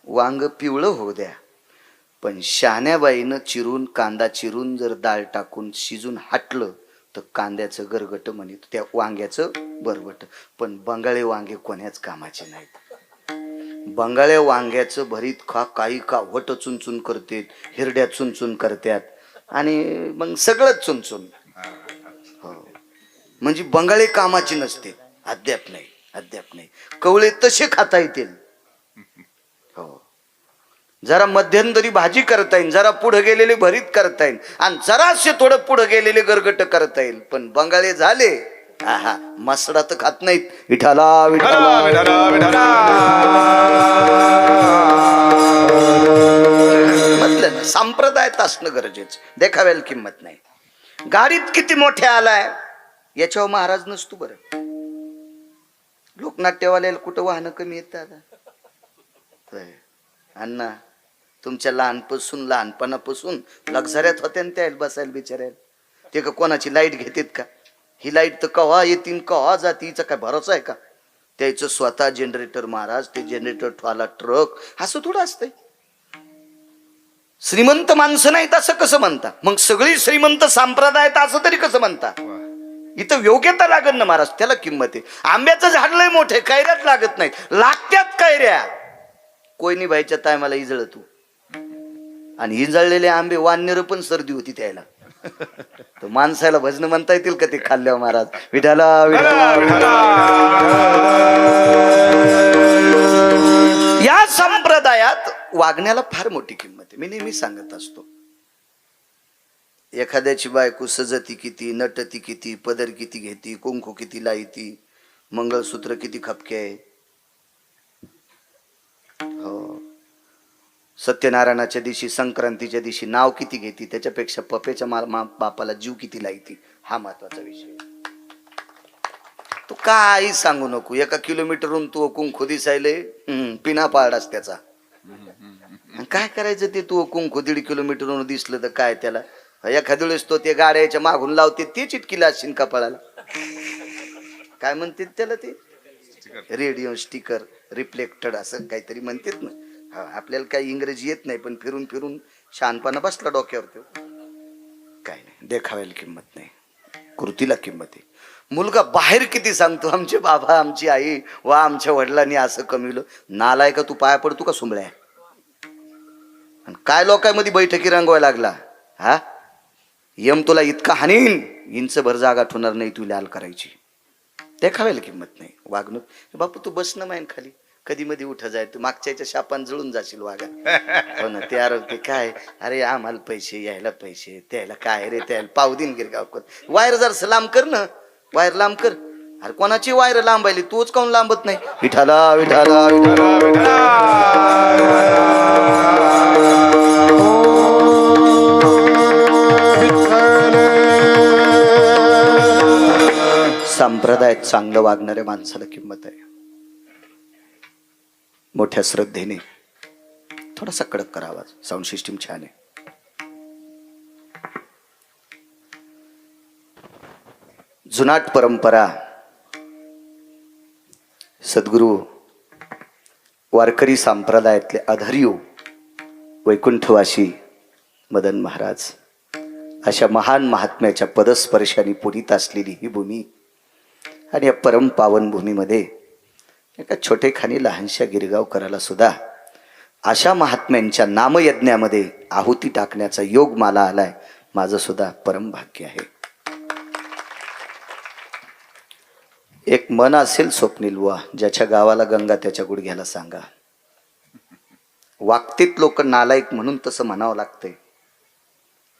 वांग पिवळं होऊ द्या, पण शहाण्याबाईनं चिरून कांदा चिरून जर डाळ टाकून शिजून हाटलं तर कांद्याचं गरगट म्हणित त्या वांग्याचं बरबट. पण बंगाळे वांगे कोण्याच कामाचे नाहीत. बंगाळे वांग्याचं भरीत खा, काही का वट चुनचुन करतेत, हिरड्या चुनचुन करतात आणि मग सगळंच चुनचुन. हो, म्हणजे बंगाळे कामाची नसते. अद्याप नाही, अद्याप नाही. कवळे तसे खाता येतील. हो, जरा मध्यंतरी भाजी करता येईल, जरा पुढे गेलेले भरीत करता येईल आणि जरासे थोडं पुढे गेलेले गरगट करता येईल. पण बंगाळे झाले आहा, मसडा तर खात नाहीत. विठाला विठाला म्हटलं ना, संप्रदायात असणं गरजेचं. देखाव्याला किंमत नाही. गाडीत किती मोठ्या आलाय याच्यावर महाराज नसतो बरं. लोकनाट्यवाल्याला कुठं वाहनं कमी येत आता. अण्णा तुमच्या लहानपणापासून लक्झऱ्यात होत्या त्या बसायला बिचारायला. ते का कोणाची लाईट घेतात का? ही लाईट तर कवा येतील कवा जातीचा काय भरोसा आहे का? त्याचं स्वतः जनरेटर महाराज, ते जनरेटर ठेवाला ट्रक, असं थोडं असतंय. श्रीमंत माणसं नाहीत असं कसं म्हणता? मग सगळी श्रीमंत संप्रदायात असं तरी कसं म्हणता? इथं योग्यता लागत ना महाराज, त्याला किंमत आहे. आंब्याचं झाड लय मोठे, कैऱ्यात लागत नाहीत, लागत्यात कैऱ्या. कोयनी बाईच्या टायमाला इजळ तू, आणि इजळलेले आंबे वाननेर पण सर्दी होती त्याला. तर माणसाला भजन म्हणता येतील का ते खाल्ल्यावर महाराज? विठाला विठाला. या संप्रदायात वागण्याला फार मोठी किंमत आहे. मी नेहमी सांगत असतो, एखाद्याची बायको सजती किती, नटती किती, पदर किती घेती, कुंकू किती लाईती, मंगळसूत्र किती खपके आहे. हो, सत्यनारायणाच्या दिवशी, संक्रांतीच्या दिवशी नाव किती घेती, त्याच्यापेक्षा पप्याच्या बापाला जीव किती लाईती, हा महत्वाचा विषय. तू काही सांगू नको, 1 किलोमीटरहून तू कुंकू दिसायले पिना पाडास त्याचा. काय करायचं ते तू कुंकू 1.5 किलोमीटरहून दिसलं तर काय त्याला? एखाद्या वेळेस तो ते गाड्याच्या मागून लावते, ते चिटकीला असशील कपाळाला. काय म्हणते त्याला? ते रेडिओ स्टिकर रिफ्लेक्टेड असं काहीतरी म्हणतात ना. आपल्याला काही इंग्रजी येत नाही, पण फिरून फिरून शहाणपणा बसला डोक्यावर. तो काय नाही, देखाव्याला किंमत नाही, कृतीला किंमत आहे. मुलगा बाहेर किती सांगतो, आमचे बाबा, आमची आई वा आमच्या वडिलांनी असं कमीवलं. नालाय का तू? पाया पडतो का सुंबळ्या? आणि काय लोकांमध्ये बैठकी रंगवायला लागला हा? यम तुला इतका हानीन, इंच भर जागा ठेवणार नाही तू लाल करायची. देखाव्याला किंमत नाही. वागणूक, बापू तू बस ना मायन खाली, कधी मध्ये उठा जाय, तू मागच्याच्या शापान जळून जाशील वागा. हो ना, ते आरोग्य काय, अरे आम्हाला पैसे, यायला पैसे, त्याला काय रे, त्याला पावदीन गिरगाव कर. वायर जर लांब कर ना, वायर लांब कर. अरे कोणाची वायर लांबायली, तूच काऊन लांबत नाही? विठाला विठाला विठाला विठाला. संप्रदायात चांगलं वागणाऱ्या माणसाला किंमत आहे. मोठ्या श्रद्धेने, थोडासा कडक करावा, साऊंड सिस्टीम छान आहे. जुनाट परंपरा, सद्गुरू वारकरी संप्रदायातले आधार्य वैकुंठवासी मदन महाराज, अशा महान महात्म्याच्या पदस्पर्शाने पुनीत असलेली ही भूमी, आणि या परम पावन भूमीमध्ये एका छोटेखानी लहानशा गिरगावकराला सुद्धा अशा महात्म्यांच्या नामयज्ञामध्ये आहुती टाकण्याचा योग मला आलाय. माझं सुद्धा परम भाग्य आहे. एक मन असेल स्वप्नील बुवा, ज्याच्या गावाला गंगा त्याच्या गुडघ्याला सांगा. वागतीत लोक नालायक म्हणून तसं म्हणावं लागतंय,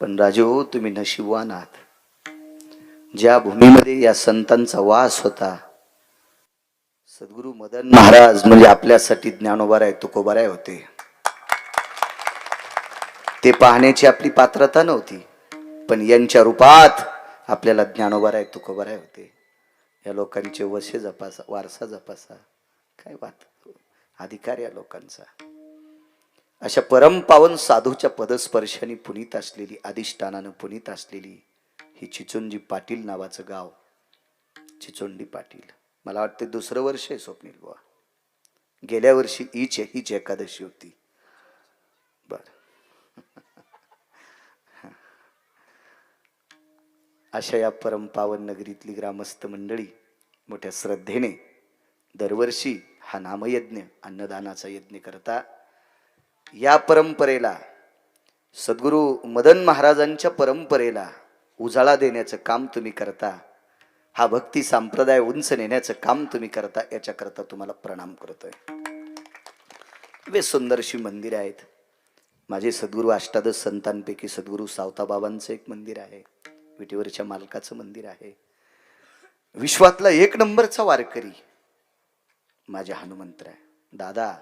पण राजू तुम्ही नशीबवान आहात. ज्या भूमीमध्ये या संतांचा वास होता, सद्गुरू मदन महाराज म्हणजे आपल्यासाठी ज्ञानोबाराय तुकोबाराय होते. ते पाहण्याची आपली पात्रता नव्हती, पण यांच्या रूपात आपल्याला ज्ञानोबाराय तुकोबाराय होते. या लोकांचे वसे जपासा, वारसा जपासा, काय बात, अधिकार या लोकांचा. अशा परम पावन साधूच्या पदस्पर्शाने पुनीत असलेली, अधिष्ठानानं पुनीत असलेली ही चिचोंडी पाटील नावाचं गाव. चिचोंडी पाटील, मला वाटते 2रं वर्ष आहे स्वप्नील बुवा. गेल्या वर्षी हीच एकादशी होती. बर. अशा या परमपावन नगरीतली ग्रामस्थ मंडळी मोठ्या श्रद्धेने दरवर्षी हा नामयज्ञ अन्नदानाचा यज्ञ करता. या परंपरेला, सद्गुरू मदन महाराजांच्या परंपरेला उजाळा देण्याचं काम तुम्ही करता. हा भक्ती संप्रदाय उंच नेण्याचं काम तुम्ही करता. याच्याकरता तुम्हाला प्रणाम करतोय. वे सुंदरशी मंदिर आहेत. माझे सद्गुरू अष्टादश संतांपैकी सद्गुरू सावताबाबांचं एक मंदिर आहे. विटेवरच्या मालकाचं मंदिर आहे. विश्वातला एक नंबरचा वारकरी माझ्या हनुमंतराय. दादा,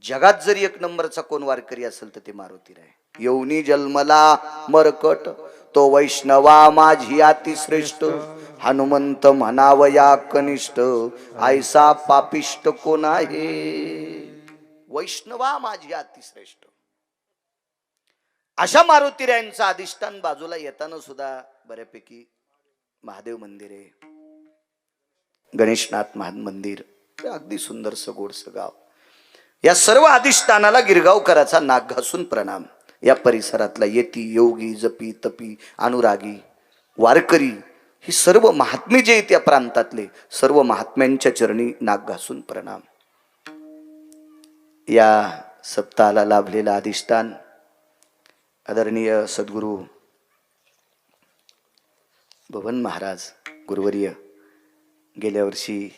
जगात जर एक नंबरचा कोण वारकरी असेल तर ते मारुतीराय. येऊनी जन्मला मरकट तो वैष्णवा माझी अतिश्रेष्ठ. हनुमंत म्हणावया कनिष्ठ ऐसा पापिष्ट कोण आहे. वैष्णवा माझी अतिश्रेष्ठ. अशा मारुतीरायांचं अधिष्ठान बाजूला येताना सुद्धा बऱ्यापैकी महादेव मंदिर आहे, गणेशनाथ महान मंदिर, अगदी सुंदरसं गोडसं गाव. या सर्व अधिष्ठानाला गिरगावकराचा नाक घासून प्रणाम. या परिसरातला येती, योगी, जपी, तपी, अनुरागी, वारकरी ही सर्व महात्मे जे आहेत या प्रांतातले सर्व महात्म्यांच्या चरणी नाक घासून प्रणाम. या सप्ताहाला लाभलेला अधिष्ठान आदरणीय सद्गुरू भवन महाराज गुरुवर्य गेल्या वर्षी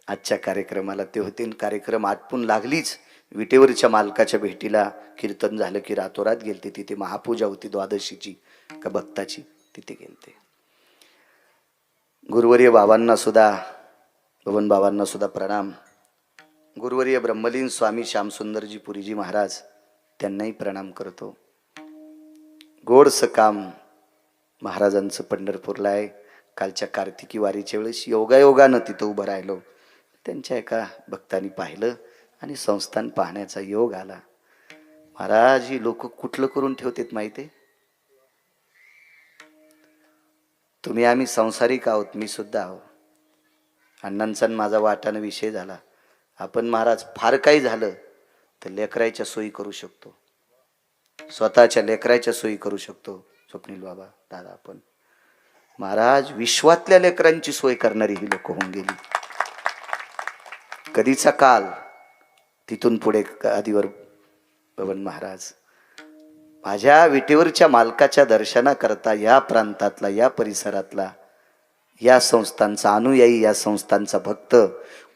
आजच्या कार्यक्रमाला ते होते. कार्यक्रम आटपून लागलीच विटेवरच्या मालकाच्या भेटीला कीर्तन झालं की रातोरात गेलते. तिथे महापूजा होती द्वादशीची का भक्ताची, तिथे गेलते. गुरुवर्य बाबांना सुद्धा, भवन बाबांना सुद्धा प्रणाम. गुरुवर्य ब्रह्मलीन स्वामी श्यामसुंदरजी पुरीजी महाराज त्यांनाही प्रणाम करतो. गोडसं काम महाराजांचं पंढरपूरला आहे. कालच्या कार्तिकी वारीच्या वेळेस योगायोगानं तिथं उभं राहिलो. त्यांच्या एका भक्तांनी पाहिलं आणि संस्थान पाहण्याचा योग आला. महाराज, ही लोक कुठलं करून ठेवतात माहिती. तुम्ही आम्ही संसारिक आहोत, मी सुद्धा आहो. अण्णांचा माझा वाटानं विषय झाला. आपण महाराज फार काही झालं तर लेकरायच्या सोयी करू शकतो, स्वतःच्या लेकरायच्या सोयी करू शकतो. स्वप्नील बाबा, दादा, आपण महाराज विश्वातल्या लेकरांची सोय करणारी ही लोक होऊन गेली. कधीचा काल, तिथून पुढे आदिवर भवन महाराज माझ्या विटेवरच्या मालकाच्या दर्शनाकरता या प्रांतातला, या परिसरातला, या संस्थांचा अनुयायी, या संस्थांचा भक्त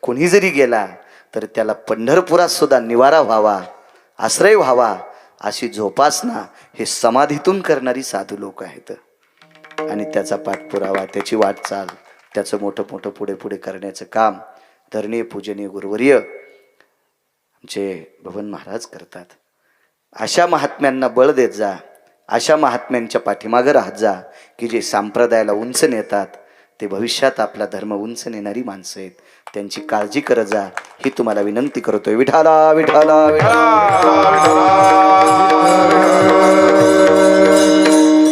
कोणी जरी गेला तर त्याला पंढरपुरात सुद्धा निवारा व्हावा, आश्रय व्हावा अशी जोपासना हे समाधीतून करणारी साधू लोक आहेत. आणि त्याचा पाठपुरावा, त्याची वाटचाल, त्याचं मोठं मोठं पुढे पुढे करण्याचं काम धरणीय पूजनीय गुरुवर्य आमचे भवन महाराज करतात. अशा महात्म्यांना बळ देत जा, अशा महात्म्यांच्या पाठीमागं राहत जा की जे संप्रदायाला उंच नेतात. ते भविष्यात आपला धर्म उंच नेणारी माणसं आहेत. त्यांची काळजी करत जा ही तुम्हाला विनंती करतोय. विठाला विठाला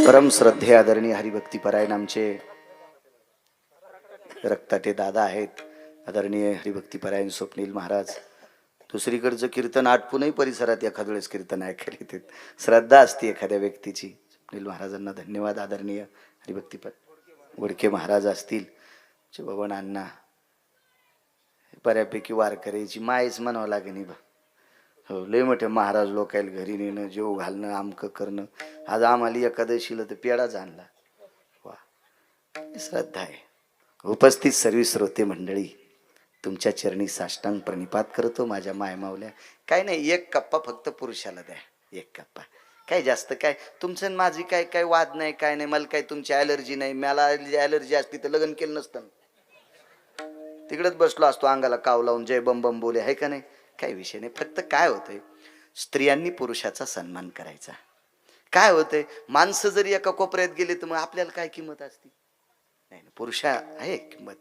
परम श्रद्धे आदरणीय हरिभक्ती परायण आमचे रक्ताटे दादा आहेत. आदरणीय हरिभक्ती परायण स्वप्नील महाराज. दुसरीकडचं कीर्तन आटपूनही परिसरात एखाद्या वेळेस कीर्तन ऐकायला येते. श्रद्धा असते एखाद्या व्यक्तीची. स्वप्नील महाराजांना धन्यवाद. आदरणीय हरिभक्ती वडके महाराज असतील, भवन अण्णा, बऱ्यापैकी वारकऱ्याची मायच म्हणावं लागेल बा. हो, लय मोठे महाराज लोकायला घरी नेणं, जेव घालणं, आमकं करणं. आज आम्हाला एकादशीला तर पेढाच आणला. वा, श्रद्धा आहे. उपस्थित सर्व श्रोते मंडळी, तुमच्या चरणी साष्टांग प्रणिपात करतो. माझ्या मायमावल्या, काय नाही, एक कप्पा फक्त पुरुषाला द्या. एक कप्पा, काय जास्त काय तुमचं माझी काय काय वाद नाही, काय नाही. मला काय तुमची ॲलर्जी नाही. मला ॲलर्जी असती तर लग्न केलं नसतं, तिकडेच बसलो असतो अंगाला काव लावून जय बम बम बोले, आहे का नाही. काही विषय नाही. फक्त काय होतंय, स्त्रियांनी पुरुषाचा सन्मान करायचा. काय होतंय, माणसं जरी एका कोपऱ्यात गेले तर मग आपल्याला काय किंमत असते. नाही, पुरुषा आहे किंमत.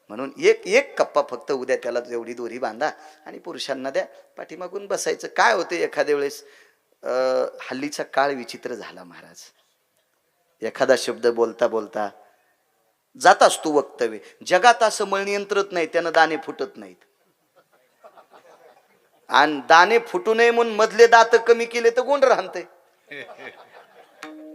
म्हणून एक एक कप्पा फक्त उद्या त्याला एवढी दोरी बांधा आणि पुरुषांना द्या. पाठीमागून बसायचं. काय होते, एखाद्या वेळेस हल्लीचा काळ विचित्र झाला महाराज. एखादा शब्द बोलता बोलता जातास तू वक्तव्य. जगात असं मळणी यंत्रत नाही, त्यानं दाणे फुटत नाहीत. आणि दाणे फुटू नये म्हणून मधले दात कमी केले तर गोंड राहते.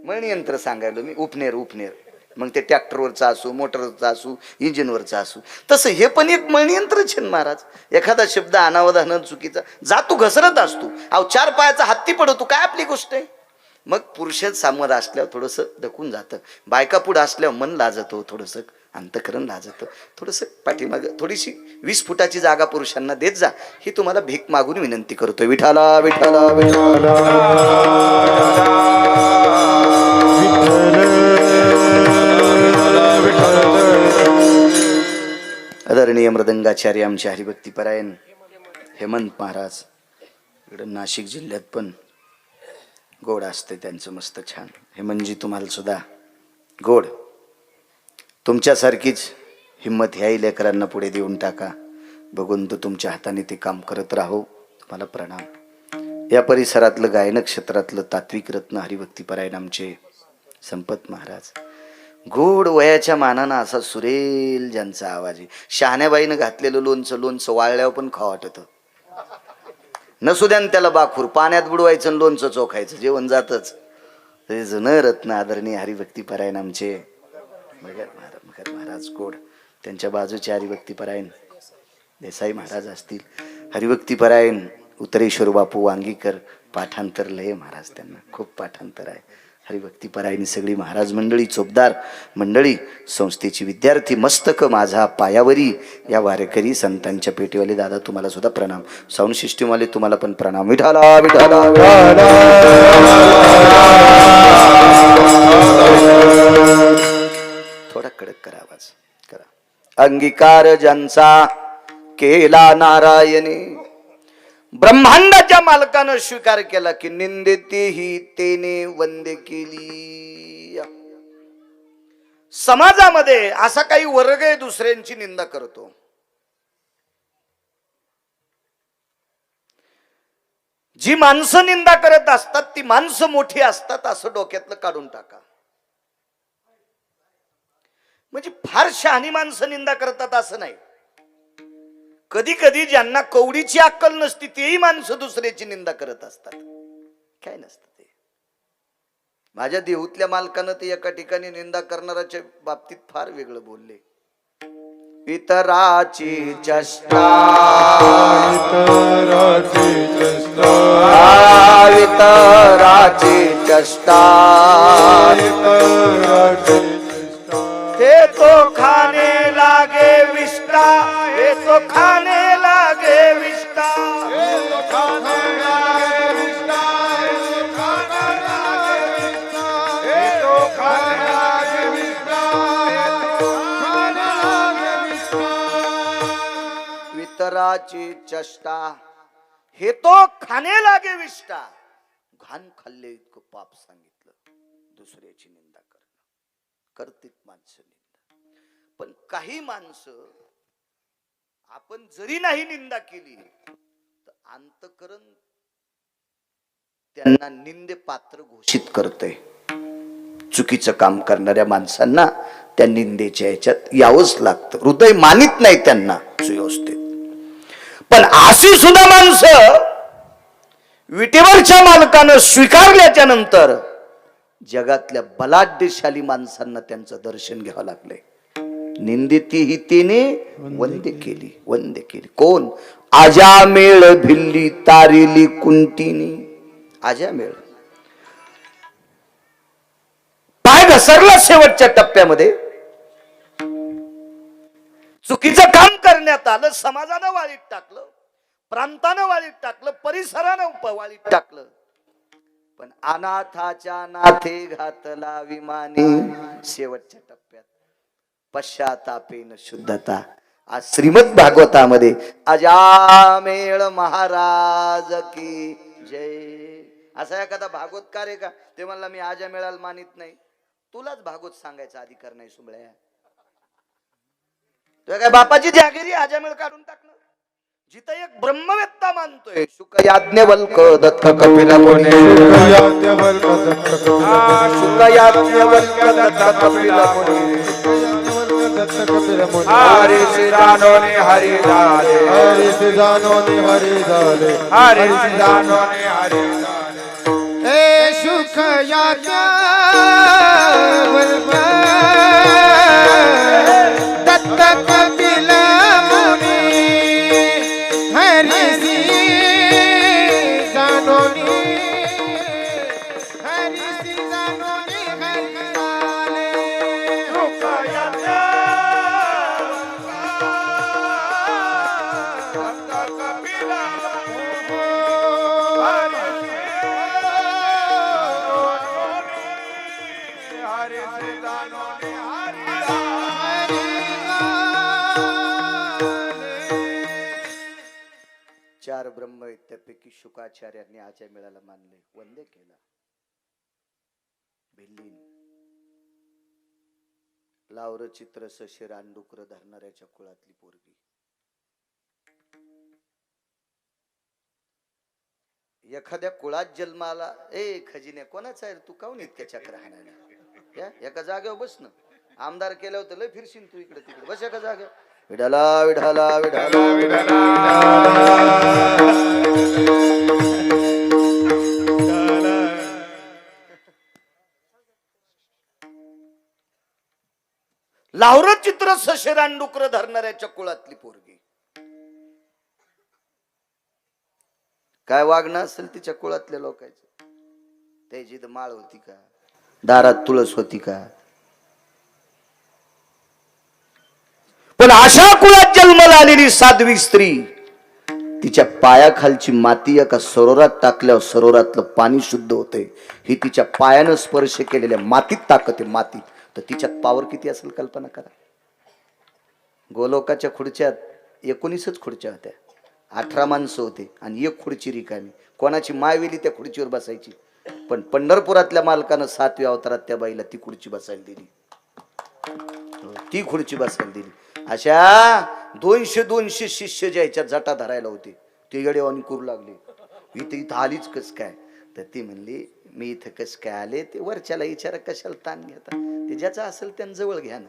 मग यंत्र सांगायलो मी, उपनेर उपनेर. मग ते ट्रॅक्टरवरचा असू, मोटरवरचा असू, इंजिनवरचा असू, तसं हे पण एक मणयंत्रच आहे महाराज. एखादा शब्द अनावधान चुकीचा जातो घसरत असतो. अहो 4 पायाचा हत्ती पडतो, काय आपली गोष्ट आहे. मग पुरुष समोर असल्यावर थोडंसं धकून जातं, बायका पुढं असल्यावर मन लाजतो, थोडंसं अंतकरण लाजतं, थोडंसं पाठीमाग थोडीशी 20 फुटाची जागा पुरुषांना देत जा. ही तुम्हाला भीक मागून विनंती करतोय. विठाला विठाला विठाला. आदरणीय मृदंगाचार्य आमचे हरिभक्तीपरायण हेमंत महाराज. इकडं नाशिक जिल्ह्यात पण गोड असते त्यांचं मस्त छान. हेमंतजी तुम्हाला सुद्धा गोड. तुमच्यासारखीच हिंमत ह्याही लेकरांना पुढे देऊन टाका. बघून तर तुमच्या हाताने ते काम करत राहो. तुम्हाला प्रणाम. या परिसरातलं गायन क्षेत्रातलं तात्विक रत्न हरिभक्तीपरायण आमचे संपत महाराज. गोड वयाच्या मानानं असा सुरेल ज्यांचा आवाज आहे. शहाण्याबाईनं घातलेलं लोणचं लोणचं वाळल्यावर पण खावं वाटतं. नसू द्या त्याला बाखूर, पाण्यात बुडवायचं आणि लोणचं चोखायचं, जेवण जातच. ते जुनं रत्न आदरणीय हरिभक्तीपरायण आमचे मगर महाराज गोड. त्यांच्या बाजूचे हरिभक्तीपरायण देसाई महाराज असतील. हरिभक्तीपरायण उतरेश्वर बापू वांगीकर. पाठांतर लय महाराज, त्यांना खूप पाठांतर आहे. हरिभक्तीपरायणी सगळी महाराज मंडळी, चोपदार मंडळी, संस्थेची विद्यार्थी, मस्तक माझा पायावरी या वारेकरी संतांच्या पेटीवाले दादा तुम्हाला सुद्धा प्रणाम. साऊंड सिस्टीमवाले तुम्हाला पण प्रणाम. विठाला विठाला. थोडा कडक करा आवाज करा. अंगीकार ज्यांचा केला नारायणी, ब्रह्मांडाच्या मालकानं स्वीकार केला की निंदेतेही तेने वंदे केली. समाजामध्ये असा काही वर्ग आहे दुसऱ्यांची निंदा करतो. जी माणसं निंदा करत असतात ती माणसं मोठी असतात असं डोक्यातलं काढून टाका. म्हणजे फार शहाणी माणसं निंदा करतात असं नाही. कधी कधी ज्यांना कवडीची अक्कल नसती तेही माणसं दुसऱ्याची निंदा करत असतात. काय नसतं ते. माझ्या देहूतल्या मालकानं ते एका ठिकाणी निंदा करणाऱ्याच्या बाबतीत फार वेगळं बोलले. इतराची चेष्टा इतराची चेष्टा हे तो खाने लागे विष्टा, हे तो खाने लागे विष्टा, हे तो खाने लागे विष्टा, हे तो खाने लागे विष्टा, हे तो खाने लागे विष्टा, वितराची चेष्टा हे तो खाने लागे विष्टा. घाण खाल्ले इतकं पाप सांगितलं. दुसऱ्याची निंदा करणं करतील माणसं निंदा. पण काही माणसं आपण जरी नाही निंदा केली तर अंतकरण त्यांना निंदे पात्र घोषित करते. चुकीचं काम करणाऱ्या माणसांना त्या निंदेच्या याच्यात यावंच लागतं. हृदय मानित नाही त्यांना सुव्यवस्थित. पण अशी सुद्धा माणसं विटेवरच्या मालकानं स्वीकारल्याच्या नंतर जगातल्या बलाढ्यशाली माणसांना त्यांचं दर्शन घ्यावं लागलंय. निंदिती ही तिने वंदे केली, वंदे केली. कोण? आजामेळ भिल्ली तारिली कुंटिनी. आजामेळ पाय घसरला शेवटच्या टप्प्यामध्ये. चुकीचं काम करण्यात आलं. समाजानं वाळीत टाकलं, प्रांतानं वाळीत टाकलं, परिसरानं वाळीत टाकलं. पण अनाथाच्या नाथे घातला विमानी. शेवटच्या टप्प्यात पश्चातापेन शुद्धता. आज श्रीमद भागवतामध्ये अजामेळ महाराज की जय. असा एखादा भागवतकार आहे का ते म्हणला मी आजामेळाला मानित नाही? तुलाच भागवत सांगायचा अधिकार नाही सुबळ्या. तुझ्या काय बापाची जागिरी आजामेळ काढून टाकणं. जिथं एक ब्रह्मवेत्ता मानतोय शुक याज्ञवल्क दत्त कपिला मुनी, शुक याज्ञवल्क दत्त कपिला मुनी, कपिल मुनी हरी सिदानोनी हरी झाले हरी सिदानोनी हरी झाले हरी सिदानोनी हरी झाले ए सुख याज्ञा दत्त कपिल मुनी हरी सिदानोनी हरी सिदानोनी हरी झाले चार ब्रह्म आहेत त्यापैकी शुकाचार्यांनी आजच्या मेळाला मानले वंदे केला. भिल्लीन लावर चित्र सशे रानडुकर धरणाऱ्याच्या कुळातली पोरगी. एखाद्या कुळात जन्माला खजिन्या कोणाचा आहे तू काऊन इतक्या चक्र हाणायला एका जागेवर बस ना. आमदार केलं होतं लय फिरशील तू इकडे तिकडे बस एका जागेवर. विठाला विठाला विठाला विठाला लावर चित्र सशे रानडुकर धरणाऱ्याच्या कुळातली पोरगी. काय वागणं असेल तिच्या कुळातल्या लोकांचं. त्याची तर माळ होती का, दारात तुळस होती का. पण अशा कुळात जन्माला आलेली साध्वी स्त्री तिच्या पायाखालची माती एका सरोवरात टाकल्यावर सरोवरातलं पाणी शुद्ध होते. ही तिच्या पायानं स्पर्श केलेल्या मातीत ताकद आहे. मातीत तर तिच्यात पावर किती असेल कल्पना करा. गोलोकाच्या खुर्च्यात 19च खुर्च्या होत्या. 18 माणसं होते आणि एक खुर्ची रिकामी. कोणाची मायवेली त्या खुर्चीवर बसायची. पण पंढरपुरातल्या मालकानं 7व्या अवतारात त्या बाईला ती खुर्ची बसायला दिली. ती खुर्ची बसायला दिली. अशा 200 शिष्य ज्याच्या जटा धरायला होते ते येडेवानी करू लागले. इथं आलीच कस काय. तर ती म्हणली मी इथं कस काय आले ते वरच्याला विचारा कशाला ताण घेता. ते ज्याचं असेल त्यांना जवळ घ्या ना.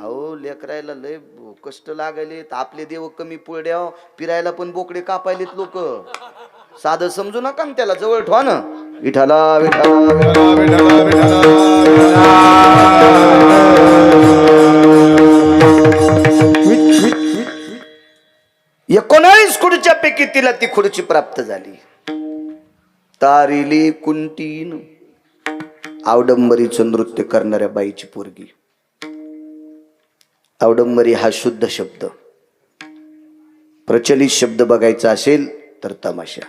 अहो लेकरायला लय कष्ट लागले. आपले देव कमी पुढ्या फिरायला पण बोकडे कापायलेत लोक. साधं समजू नका ना त्याला जवळ ठेवा ना. विठाला विठाला विठाला विठाला 19 खुर्च्या पैकी तिला ती खुर्ची प्राप्त झाली. तारिली कुंटीन आवडंबरीचं नृत्य करणाऱ्या बाईची पोरगी. आवडंबरी हा शुद्ध शब्द. प्रचलित शब्द बघायचा असेल तर तमाशा.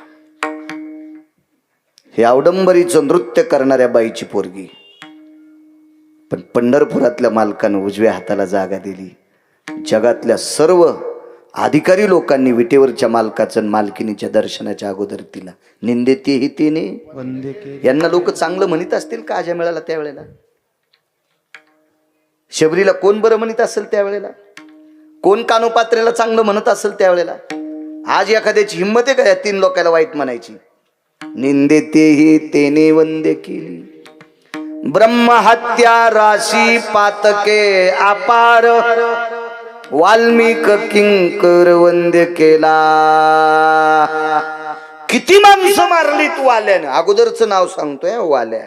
हे आवडंबरीचं नृत्य करणाऱ्या बाईची पोरगी. पण पंढरपुरातल्या मालकानं उजव्या हाताला जागा दिली. जगातल्या सर्व अधिकारी लोकांनी विटेवरच्या मालकाचं मालकिनीच्या दर्शनाच्या अगोदर तिला निंदेते ही तेने वंदे केले. यांना लोक चांगलं म्हणत असतील का आज्या मिळाला त्यावेळेला. शबरीला कोण बरं म्हणत असेल त्यावेळेला. कोण कानोपात्रेला चांगलं म्हणत असेल त्यावेळेला. आज एखाद्याची हिंमत आहे का या 3 लोकांना वाईट म्हणायची. निंदेते ही तेने वंदे केली. ब्रह्महत्या राशी पातके अपार वाल्मिक किंकर वंद्य केला. किती माणसं मारली तू वाल्यानं. अगोदरच नाव सांगतोय वाल्या.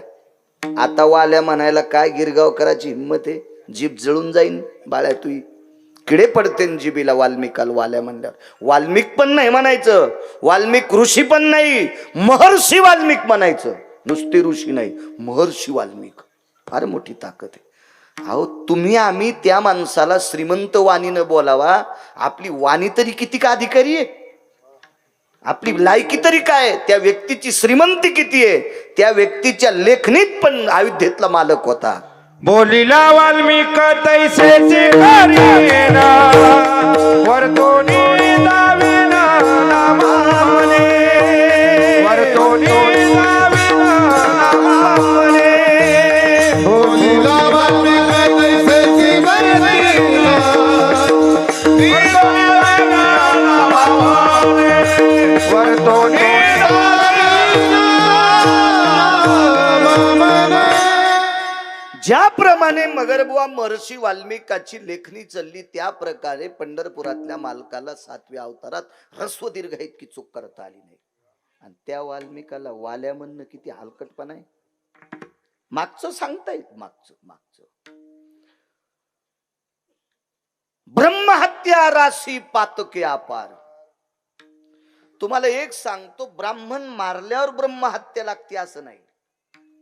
आता वाल्या म्हणायला काय गिरगावकराची हिंमत आहे. जीभ जळून जाईन बाळ्या. तू किडे पडते जिबीला वाल्मिकाला वाल्या म्हणल्यावर. वाल्मिक पण नाही म्हणायचं. वाल्मिक ऋषी पण नाही. महर्षी वाल्मिक म्हणायचं. नुसते ऋषी नाही महर्षी वाल्मिक. फार मोठी ताकद आहे. अहो तुम्ही आम्ही त्या माणसाला श्रीमंत वाणीनं बोलावा. आपली वाणी तरी किती का अधिकारी आहे. आपली लायकी तरी काय. त्या व्यक्तीची श्रीमंती किती आहे. त्या व्यक्तीच्या लेखणीत पण अयोध्येतला मालक होता. बोलिला वाल्मिक तैसेची करीना वरतोनी दाविना नामामने वरतोनी दाविना नामामने. बोलिला वाल्मिक तैसेची करीना वरतोनी ज्याप्रमाणे मगरबुवा महर्षी वाल्मिकाची लेखणी चालली त्या प्रकारे पंढरपुरातल्या मालकाला 7व्या अवतारात ह्रस्व दीर्घ इतकी चूक करता आली नाही. आणि त्या वाल्मिकाला वाल्या म्हणणं किती हलकटपणा आहे. मागचं सांगतायत मागचं ब्रह्महत्या राशी पातके अपार. तुम्हाला एक सांगतो, ब्राह्मण मारल्यावर ब्रह्महत्या लागते असं नाही.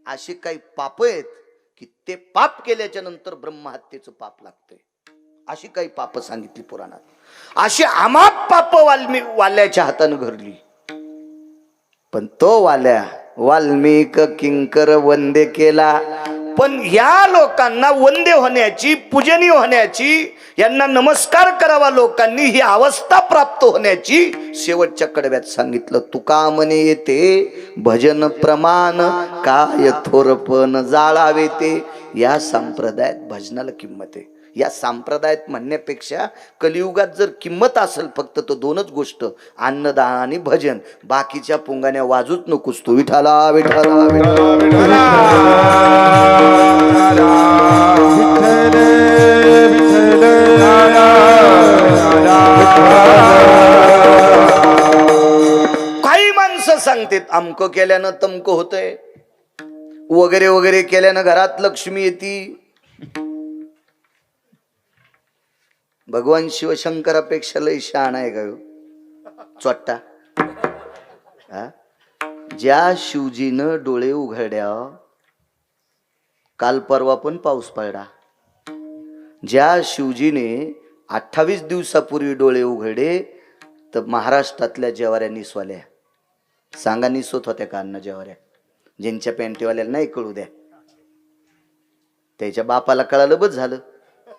अशी काही पाप आहेत की ते पाप केल्याच्या नंतर ब्रह्महत्येचं पाप लागतंय. अशी काही पाप सांगितली पुराणात. अशी अमाप पाप वाल्याच्या हातानं घडली. पण तो वाल्मिक किंकर वंदे केला. पण या लोकांना वंदे होण्याची, पूजनीय होण्याची, यांना नमस्कार करावा लोकांनी, ही अवस्था प्राप्त होण्याची शेवटच्या कडव्यात सांगितलं. तुका म्हणे येते भजन प्रमाण, काय थोरपण जाळावे ते. या संप्रदायात भजनाला किंमत आहे. या संप्रदायात म्हणण्यापेक्षा कलियुगात जर किंमत असेल फक्त तो दोनच गोष्ट, अन्नदान आणि भजन. बाकीच्या पुंगाण्या वाजूच नकोस तू. विठाला विठाला विठाला विठाला. काही माणसं सांगतात अमक केल्यानं तमक होतंय, वगैरे वगैरे केल्यानं घरात लक्ष्मी येते. भगवान शिवशंकरापेक्षा लय शहाणा आहे का चोट्टा. ज्या शिवजीनं डोळे उघड्या, काल परवा पण पाऊस पडला. ज्या शिवजीने 28 दिवसापूर्वी डोळे उघडे तर महाराष्ट्रातल्या जेवाऱ्या निसवाल्या. सांगा निसवत होत्या का अन्न जेवाऱ्या? ज्यांच्या पॅन्टीवाल्याला नाही कळू द्या, त्याच्या बापाला कळालं बस झालं.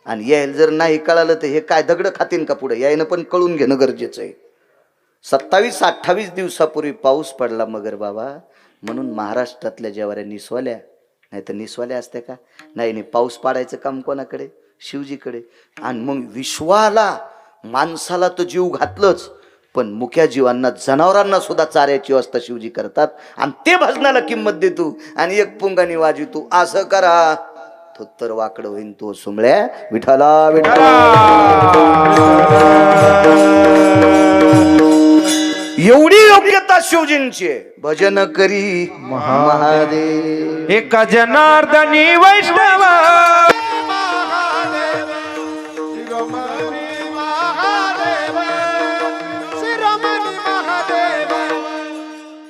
आणि यायला जर नाही कळालं तर हे काय दगड खातीन का पुढे? यायनं पण कळून घेणं गरजेचं आहे. 27-28 दिवसापूर्वी पाऊस पडला मगर बाबा, म्हणून महाराष्ट्रातल्या जेवाऱ्या निसवाल्या. नाही तर निसवाल्या असत्या का? नाही. पाऊस पाडायचं काम कोणाकडे? शिवजीकडे. आणि मग विश्वाला, माणसाला तर जीव घातलंच, पण मुख्या जीवांना, जनावरांना सुद्धा चाऱ्याची व्यवस्था शिवजी करतात. आणि ते भजनाला किंमत देतो आणि एक पुंगानी वाजवतो. असं करा तर वाकडं होईन तो सुमळ्या. विठाला विठाला. एवढी योग्यता शिवजींची आहे. भजन करी महादेव एक जनार्दनी वैष्णव.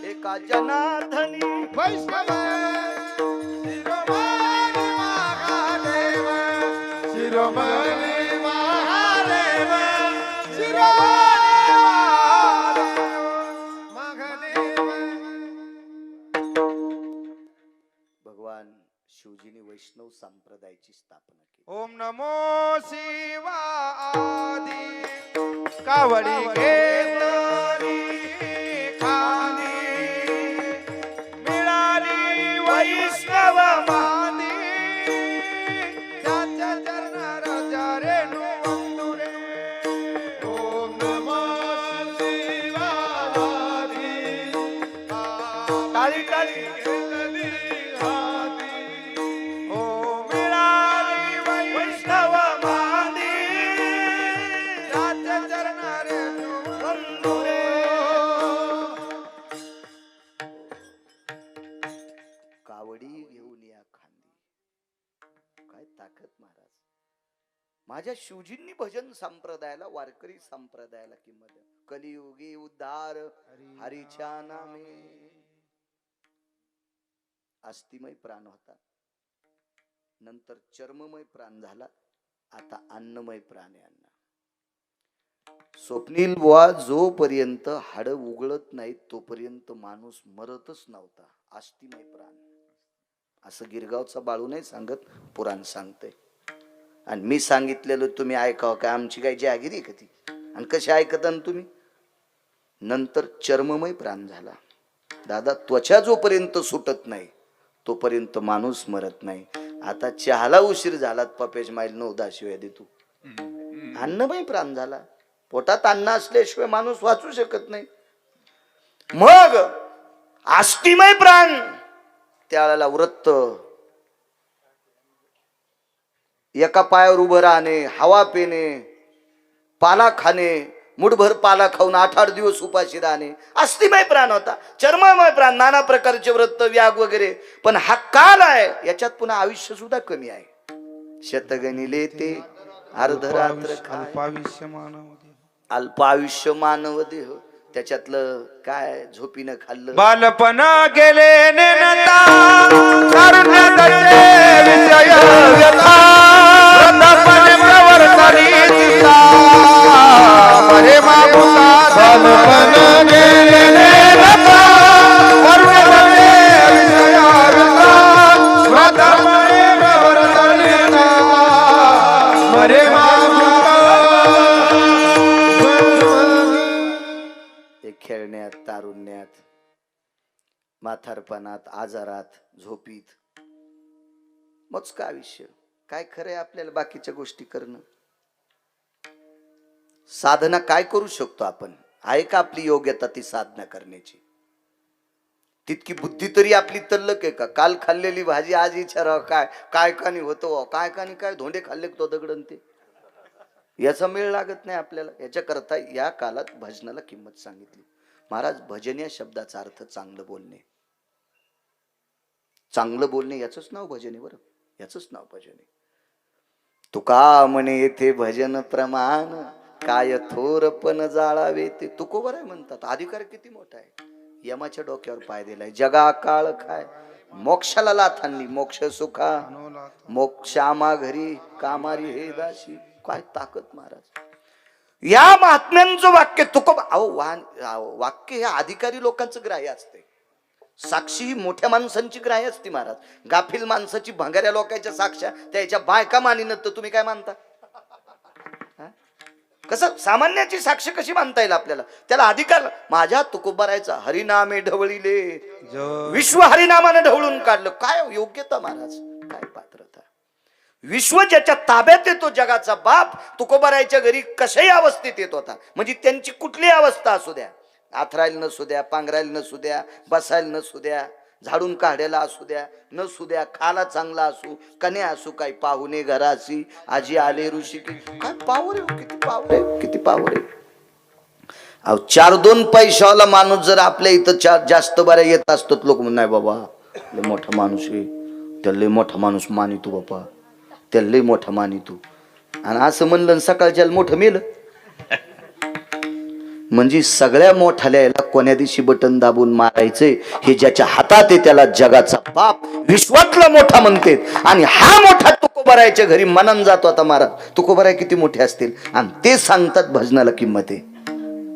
एका जनार्दनी वैष्णव शिरोमणी महादेव, शिरोमणी महादेव. भगवान शिवजीने वैष्णव संप्रदायाची स्थापना केली. ओम नमो शिवाय. कावडी घेतली खाली, मिळाली वैष्णव मादी. त्याच्या चरणार रेणू वंदुरे. ओम नमो शिवाय. टाळी टाळी केलेली हाती. ओ मिळाली वैष्णव मादी. त्याच्या चरणार रेणू वंदुरे. कावडी घेऊन या खांदी. काय ताकद महाराज. माझ्या शिवजींनी भजन संप्रदायाला, वारकरी संप्रदायाला किंमत द्या. कलियुगी उद्धार हरीच्या नामे. अस्थिमय प्राण होता, नंतर चर्ममय प्राण झाला, आता अन्नमय प्राण आहे. अन्न स्वप्नील बुवा, जोपर्यंत हाड उघडत नाहीत तोपर्यंत माणूस मरतच नव्हता. अस्थिमय प्राण. असं गिरगावचा बाळू नाही सांगत, पुराण सांगते. आणि मी सांगितलेलं तुम्ही ऐकावं काय? आमची काय जहागिरी का ती? आणि कशी ऐकता तुम्ही? नंतर चर्ममय प्राण झाला. दादा, त्वचा जोपर्यंत सुटत नाही तोपर्यंत माणूस मरत नाही. आता चहाला उशीर झाला, पपेज माईल 9-10 शिवाय देतो. अन्नमय प्राण झाला. पोटात अन्न असल्याशिवाय माणूस वाचू शकत नाही. मग अस्थिमय प्राण त्याला वृत्त एका पायावर उभं राहणे, हवा पिणे, पाला खाणे, मुठभर पाला खाऊन 8-8 दिवस उपाशी राहणे, अस्थिमय प्राण होता, चर्ममय प्राण, नाना प्रकारचे व्रत व्याग वगैरे. पण हा काल आहे, याच्यात पुन्हा आयुष्य सुद्धा कमी आहे. शतगणिले ते अर्धरात्र खाय, अल्पायुष्य मानव अल्प आयुष्य मानव देह. त्याच्यातलं काय झोपीनं खाल्लं, बालपण गेले नेनता तारुण्य गते विषय व्यथा वृद्धापने प्रवर्तनी चित्ता मरे मामुता बालपण गेले नेनता तारुण्य गते विषय व्यथा वृद्धापने प्रवर्तनी चित्ता मरे खेळण्यात, तारुण्यात, म्हातारपणात, आजारात, झोपीत मोजकं आयुष्य. काय खरंय आपल्याला बाकीच्या गोष्टी करणं? साधना काय करू शकतो आपण? आहे का आपली योग्यता ती साधना करण्याची? तितकी बुद्धी तरी आपली तल्लक आहे का? काल खाल्लेली भाजी आज विचारावं काय काय कानी होतो, काय कानी काय धोंडे खाल्ले तो दगडन ते, याचा मेळ लागत नाही आपल्याला. याच्याकरता या काळात भजनाला किंमत सांगितली. महाराज, भजन या शब्दाचा अर्थ चांगलं बोलणे. चांगलं बोलणे याचंच नाव भजन आहे बरं, याचंच नाव भजन आहे. तुका म्हणे येथे भजन प्रमाण, काय थोरपण जाळावे ते. तुकोबर आहे म्हणतात. अधिकार किती मोठा आहे. यमाच्या डोक्यावर पाय दिलाय. जगा काळ काय मोक्षाला लाथांनी, मोक्ष सुखा मोक्षामा घरी कामारी हे दाशी. काय ताकद महाराज. या महात्म्यांचं वाक्य तुकोबा. अहो वाक्य हे अधिकारी लोकांचं ग्राह्य असते. साक्षी ही मोठ्या माणसांची ग्राह्य असते महाराज. गाफील माणसाची, भंगाऱ्या लोकांच्या साक्षा त्याच्या बायका मानिन तर तुम्ही काय मानता? कसं सामान्याची साक्ष कशी मानता येईल आपल्याला? त्याला अधिकार. माझ्या तुकोबारायचा हरिनामे ढवळीले, विश्व हरिनामाने ढवळून काढलं. काय योग्यता महाराज, काय पात्रता. विश्व ज्याच्या ताब्यात येतो, जगाचा बाप तुकोबारायच्या घरी कशाही अवस्थेत येत होता. म्हणजे त्यांची कुठली अवस्था असू द्या, आथरायला नसू द्या, पांघरायला नसू द्या, बसायला नसू द्या, झाडून काढायला असू द्या नसू द्या, खाला चांगला असू कन्या असू, काही पाहुणे घराशी आजी आले ऋषी. काय पावर आहे, किती पावर आहे, किती पावर आहे. अहो 4-2 पैशावाला माणूस जर आपल्या इथं जास्त बऱ्या येत असतात, लोक म्हणून नाही बाबा लय मोठा माणूस आहे, त्याला लय मोठा माणूस मानितो बाबा, त्याला लय मोठा मानितो. आणि असं म्हणलं सकाळच्या मोठं मेलं. म्हणजे सगळ्या मोठ्याला कोण्या दिवशी बटन दाबून मारायचंय हे ज्याच्या हातात आहे त्याला जगाचा बाप, विश्वातला मोठा म्हणते. आणि हा मोठा तुकोबारायच्या घरी मनान जातो. आता महाराज तुकोबाराय किती मोठे असतील, आणि ते सांगतात भजनाला किंमत आहे.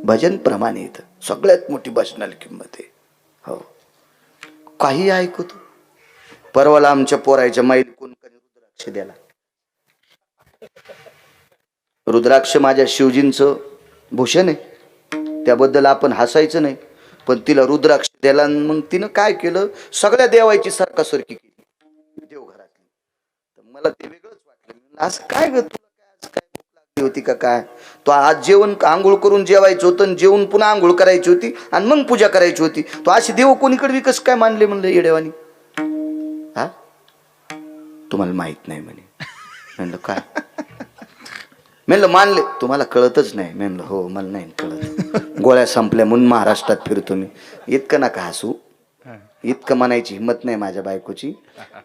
भजन प्रमाणे येतं, सगळ्यात मोठी भजनाला किंमत आहे. हो, काही ऐकतो. परवाला आमच्या पोरायच्या माईल कोण रुद्राक्ष द्याला. रुद्राक्ष माझ्या शिवजींचं भूषण आहे, त्याबद्दल आपण हसायचं नाही. पण तिला रुद्राक्ष द्याला, मग तिनं काय केलं, सगळ्या देवायची सरकासरकी केली देवघरातली. तर मला ते वेगळंच वाटलं. असं काय ग, तुला काय आज काय भूक लागली होती का काय? तो आज जेवण आंघोळ करून जेवायचं होतं, जेवून पुन्हा आंघोळ करायची होती आणि मग पूजा करायची होती. तो अशी देव कोणीकडे विकस काय मानले म्हणलं येडेवानी. हा, तुम्हाला माहित नाही म्हणे. म्हणलं काय? म्हणलं मानले, तुम्हाला कळतच नाही. म्हणलं हो, मला नाही कळत. गोळ्या संपल्या म्हणून महाराष्ट्रात फिरतो मी. इतकं नका हसू, इतकं म्हणायची हिंमत नाही माझ्या बायकोची.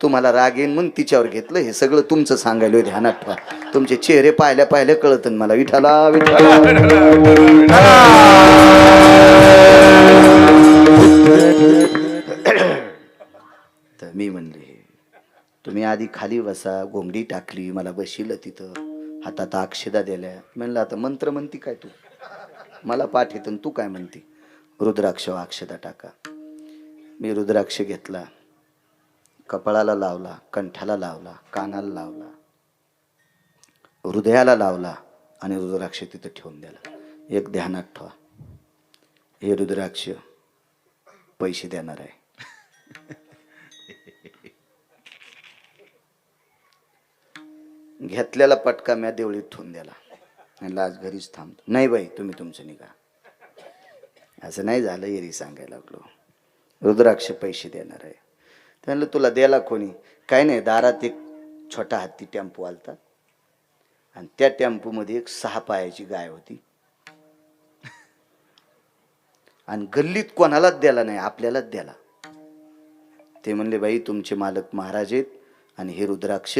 तुम्हाला राग येईन म्हणून तिच्यावर घेतलं. हे सगळं तुमचं सांगायला ध्यानात ठेवा. तुमचे चेहरे पाहिल्या पाहिल्या कळत मला. विठाला विठाला. तर मी म्हणले तुम्ही आधी खाली बसा. घोंगडी टाकली, मला बशील तिथं, हातात अक्षदा दिल्या. म्हणलं आता मंत्र म्हणती काय तू? मला पाठ येतं, तू काय म्हणती? रुद्राक्ष अक्षदा टाका. मी रुद्राक्ष घेतला, कपाळाला लावला, कंठाला लावला, कानाला लावला, हृदयाला लावला आणि रुद्राक्ष तिथं ठेवून दिला. एक ध्यानात ठेवा, हे रुद्राक्ष पैसे देणार आहे. घेतलेला पटका म्या देवळीत ठेवून दिला. म्हणलं आज घरीच थांबतो. नाही बाई, तुम्ही तुमचं निघा. असं नाही झालं, एरी सांगायला लागलो. रुद्राक्ष पैसे देणार आहे. म्हणलं तुला द्यायला कोणी? काही नाही, दारात एक छोटा हत्ती टेम्पो आलता आणि त्या टेम्पोमध्ये एक 6 पायाची गाय होती आणि गल्लीत कोणालाच द्याला नाही, आपल्यालाच द्याला. ते म्हणले बाई तुमचे मालक महाराज आहेत आणि हे रुद्राक्ष,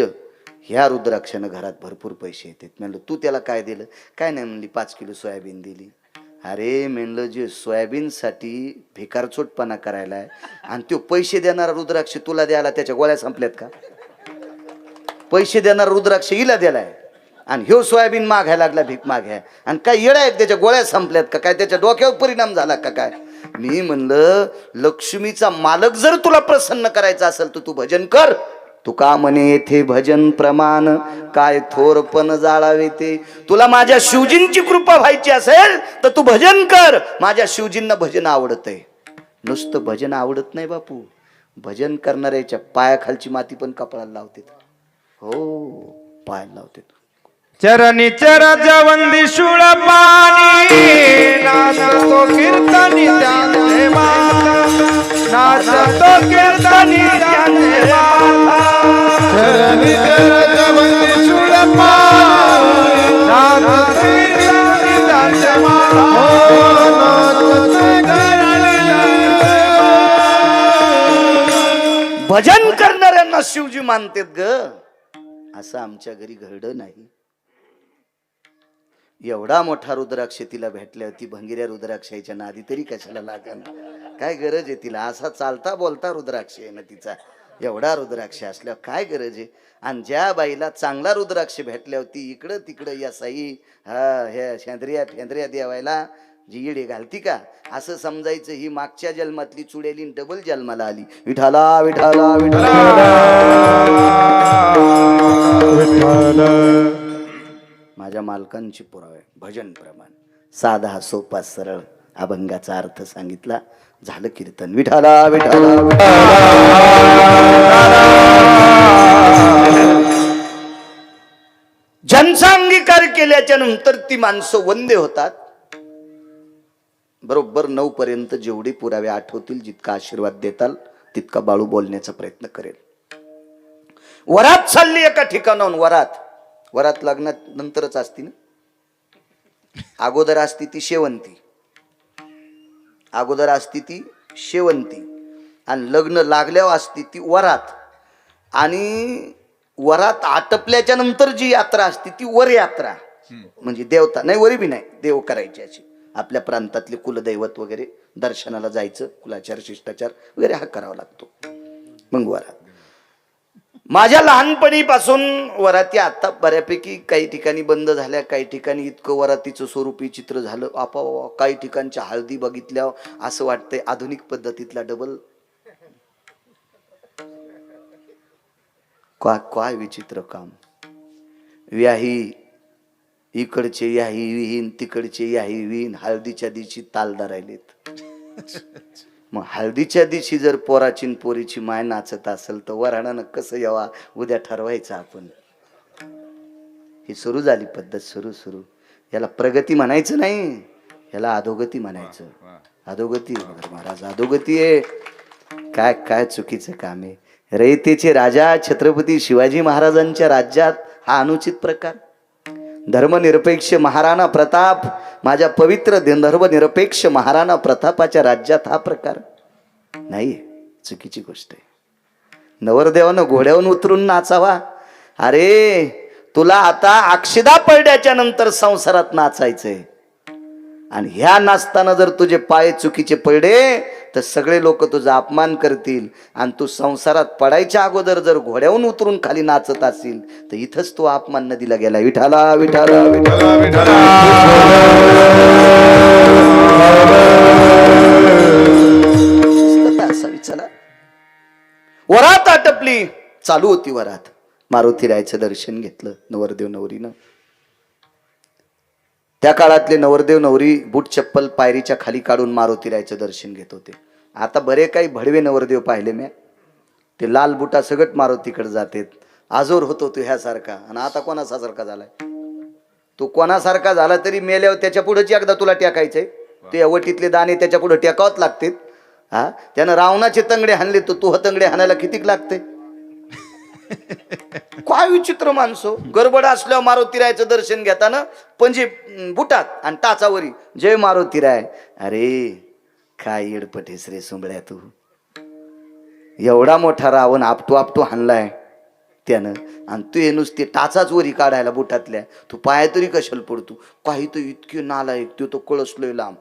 ह्या रुद्राक्षानं घरात भरपूर पैसे येतात. म्हणलं तू त्याला काय दिलं? काय नाही म्हणली 5 किलो सोयाबीन दिली. अरे म्हणलं जे सोयाबीनसाठी भिकारचोटपणा करायला आहे आणि तो पैसे देणारा रुद्राक्ष तुला द्यायला त्याच्या गोळ्या संपल्यात का? पैसे देणारा रुद्राक्ष हिला दिलाय आणि ह्यो सोयाबीन मागायला लागला, भीक मागाय. आणि काय येडा आहेत त्याच्या गोळ्या संपल्यात का काय? त्याच्या डोक्यावर परिणाम झाला का काय? मी म्हणलं लक्ष्मीचा मालक जर तुला प्रसन्न करायचा असेल तर तू भजन कर. तुका म्हणे येथे भजन प्रमाण काय थोरपण जाळावे ते. तुला माझ्या शिवजींची कृपा व्हायची असेल तर तू भजन कर. माझ्या शिवजींना भजन आवडत आहे. नुसतं भजन आवडत नाही बापू, भजन करणाऱ्याच्या पायाखालची माती पण कपाळाला लावते. हो पायाला लावते. चरणी चरज वंदी शूळ पाणी नाचतो कीर्तनी त्यांचे माता, नाचतो कीर्तनी त्यांचे माता. चरणी चरज वंदी शूळ पाणी, नाचतो कीर्तनी त्यांचे माता. भजन करणाऱ्यांना शिवजी मानतेत ग. असं आमच्या घरी घडलं नाही. एवढा मोठा रुद्राक्ष तिला भेटल्या, ती भंगिऱ्या रुद्राक्षाच्या नादी तरी कशाला लागल? काय गरज आहे तिला? असा चालता बोलता रुद्राक्ष आहे ना तिचा. एवढा रुद्राक्ष असल्यावर काय गरज आहे? आणि ज्या बाईला चांगला रुद्राक्ष भेटल्यावर ती इकडं तिकडं या साई ह्या शेंद्रिया फेंद्रिया देवायला जी येडे घालती का? असं समजायचं ही मागच्या जन्मातली चुडेली डबल जन्माला आली. विठाला विठाला विठाला. माझ्या मालकांची पुरावे भजन प्रमाण. साधा सोपा सरळ अभंगाचा अर्थ सांगितला, झालं कीर्तन. विठाला विठाला ज्यांचा अंगीकार केल्याच्या नंतर ती माणसं वंदे होतात. बरोबर 9 पर्यंत जेवढे पुरावे आठवतील, जितका आशीर्वाद देताल तितका बाळू बोलण्याचा प्रयत्न करेल. वरात चालली एका ठिकाणाहून. वरात लग्नात नंतरच असती ना, अगोदर असती ती शेवंती. अगोदर असती ती शेवंती आणि लग्न लागल्यावर असती ती वरात. आणि वरात आटपल्याच्या नंतर जी यात्रा असती ती वर यात्रा. म्हणजे देवता नाही, वरी बी नाही, देव करायची अशी. आपल्या प्रांतातले कुलदैवत वगैरे दर्शनाला जायचं, कुलाचार शिष्टाचार वगैरे हा करावा लागतो. मग वरात. माझ्या लहानपणीपासून वराती आता बऱ्यापैकी काही ठिकाणी बंद झाल्या, काही ठिकाणी इतकं वरातीचं स्वरूपी चित्र झालं. काही ठिकाणच्या हळदी बघितल्यावर असं वाटतंय आधुनिक पद्धतीतला डबल. काय विचित्र काम. व्याही इकडचे याही विहीन, तिकडचे याही विहीन, हळदीच्या दिवशी तालदार राहिलेत. मग हळदीच्या दिवशी जर पोराची न पोरीची माय नाचत असेल तर वराणानं कसं यावा उद्या ठरवायचं आपण. ही सुरू झाली पद्धत. सुरू याला प्रगती म्हणायचं नाही, याला अधोगती म्हणायचं. अधोगती महाराज, अधोगती आहे. काय काय चुकीचं काम आहे. रयतेचे राजा छत्रपती शिवाजी महाराजांच्या राज्यात हा अनुचित प्रकार. धर्मनिरपेक्ष महाराणा प्रताप, माझ्या पवित्र धर्मनिरपेक्ष महाराणा प्रतापाच्या राज्यात हा प्रकार नाही. चुकीची गोष्ट आहे. नवरदेवानं घोड्यावरून उतरून नाचावा. अरे तुला आता अक्षदा पडल्याच्या नंतर संसारात नाचायचंय. आणि ह्या नाचताना जर तुझे पाय चुकीचे पडले तर सगळे लोक तुझा अपमान करतील. आणि तू संसारात पडायच्या अगोदर जर घोड्यावरून उतरून खाली नाचत असेल तर इथंच तो अपमान नदीला गेला. विठाला विठाला विठाला विठाला. चला वरात आटपली, चालू होती वरात. मारुतीरायचं दर्शन घेतलं नवरदेव नवरीनं. त्या काळातले नवरदेव नवरी बूट चप्पल पायरीच्या खाली काढून मारुतीरायचं दर्शन घेत होते. आता बरे काही भडवे नवरदेव पाहिले मी, ते लाल बुटा सगट मारुतीकडे जातात. आजोर होतो तू ह्यासारखा. आणि आता कोणासारखा झालाय तू? कोणासारखा झाला तरी मेल्यावर त्याच्या पुढेच एकदा तुला टेकायचंय. ते वटीतले दाणे त्याच्या पुढे टेकावत लागतात. हा त्यानं रावणाचे तंगडे हाणले तर तू तंगडे हाणायला कितीक लागते? काय विचित्र माणसं. गडबड असल्यावर मारुतीरायचं दर्शन घेताना पणजे बुटात आणि टाचावरी जय मारुतीराय. अरे काय येडपटेस रे सुंबळ्या तू. एवढा मोठा रावण आपटू आपटू हाणलाय त्यानं, आणि तू हे नुसते टाचाच वरी काढायला बुटातल्या. तू पाया तरी कशाला पडतो. काही तर इतके नालायक. तो कळसलोय लांब.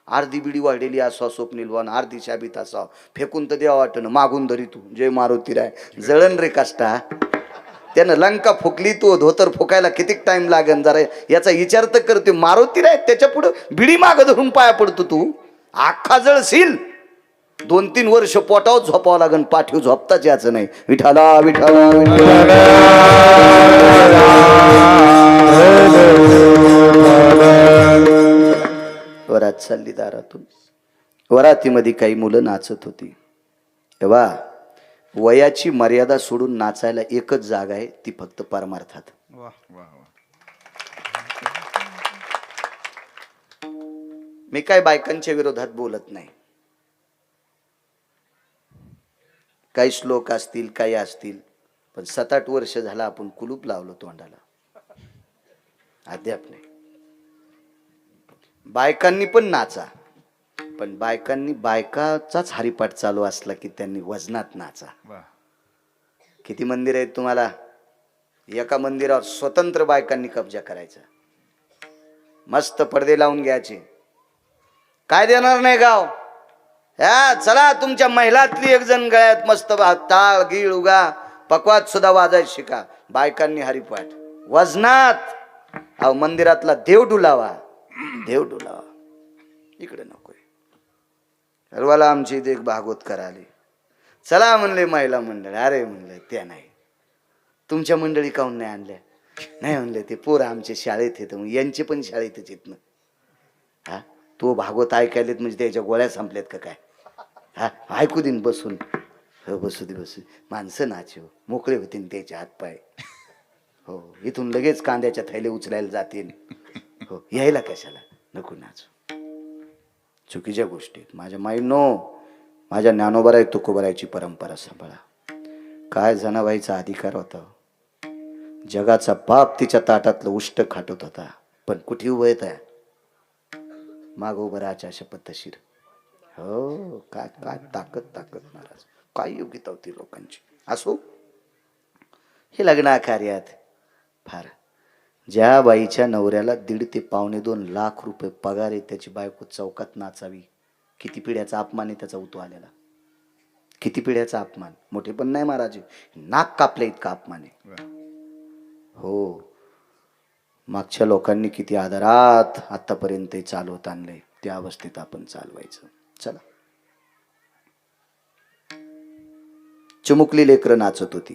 अर्धी बिडी वाढलेली असा स्वप्नील वन, अर्धी शाबीत असा फेकून तर द्या वाटणं, मागून धरी तू जय मारुतीराय. जळण रे काष्टा. त्यानं लंका फुकली, तू धोतर फुकायला किती टाइम लागेल जरा याचा विचार तर करते. मारुतीराय त्याच्या पुढं बिडी माग धरून पाया पडतो तू. अख्खा जळशील. 2-3 वर्ष पोटावर झोपावं लागेल, पाठीव झोपताच याचं नाही. विठाला विठाला वरात चालली दारातून. वरातीमध्ये काही मुलं नाचत होती. तेव्हा वयाची मर्यादा सोडून नाचायला एकच जागा आहे, ती फक्त परमार्थात. वा वा वा. मी काय बायकांच्या विरोधात बोलत नाही. काही श्लोक असतील, काही असतील, पण 7-8 वर्ष झाला आपण कुलूप लावलो तोंडाला, अद्याप नाही. बायकांनी पण नाचा, पण बायकांनी बायकाचाच हरिपाठ चालू असला की त्यांनी वजनात नाचा. वा. किती मंदिर आहेत तुम्हाला? एका मंदिरावर स्वतंत्र बायकांनी कब्जा करायचा. मस्त पडदे लावून घ्यायचे. काय देणार नाही गाव. ह्या चला तुमच्या महिलातली एक जण गळ्यात मस्त टाळ गीळ उगा पकवात सुद्धा वाजायला शिका. बायकांनी हरिपाठ वजनात. अहो मंदिरातला देव डुलावा, देव डुलावा. इकडे नकोय. सर्वाला आमची इथे एक भागवतकर आली. चला म्हणले महिला मंडळ. अरे म्हणले त्या नाही. तुमच्या मंडळी काहून नाही आणल्या? नाही म्हणले ते पोरं आमच्या शाळेत येतं, मग यांचे पण शाळेतच येत ना. हा तो भागवत ऐकायलेत म्हणजे त्याच्या गोळ्या संपल्यात का काय? हा ऐकू देईन बसून. हो बसू दे बसू. माणसं नाचे हो, मोकळे होतील त्याचे हातपाय. हो इथून लगेच कांद्याच्या थैले उचलायला जातील. हो यायला कशाला, नको नाचू. चुकीच्या गोष्टी माझ्या माईनो. माझ्या ज्ञानोबराय तुकोबरायची परंपरा सांभाळा. काय जनाबाईचा अधिकार होता. जगाचा बाप तिच्या ताटातलं उष्ट खाटत होता, पण कुठे उभं येत आहे माग उभं राहायच्या शपथशीर. हो काय काय ताकद ताकद महाराज. काय योग्यता होती लोकांची. असो हे लग्ना कार्यात फार. ज्या बाईच्या नवऱ्याला 1.5 ते 2.25 लाख रुपये पगार आहे, त्याची बायको चौकात नाचावी. किती पिढ्याचा अपमान आहे त्याचा उतो आलेला. किती पिढ्याचा अपमान. मोठे पण नाही महाराज, नाक कापले इतका अपमान आहे. हो मागच्या लोकांनी किती आदरात आतापर्यंत चालवत आणलंय, त्या अवस्थेत आपण चालवायचं. चला. चिमुकली लेकरं नाचत होती.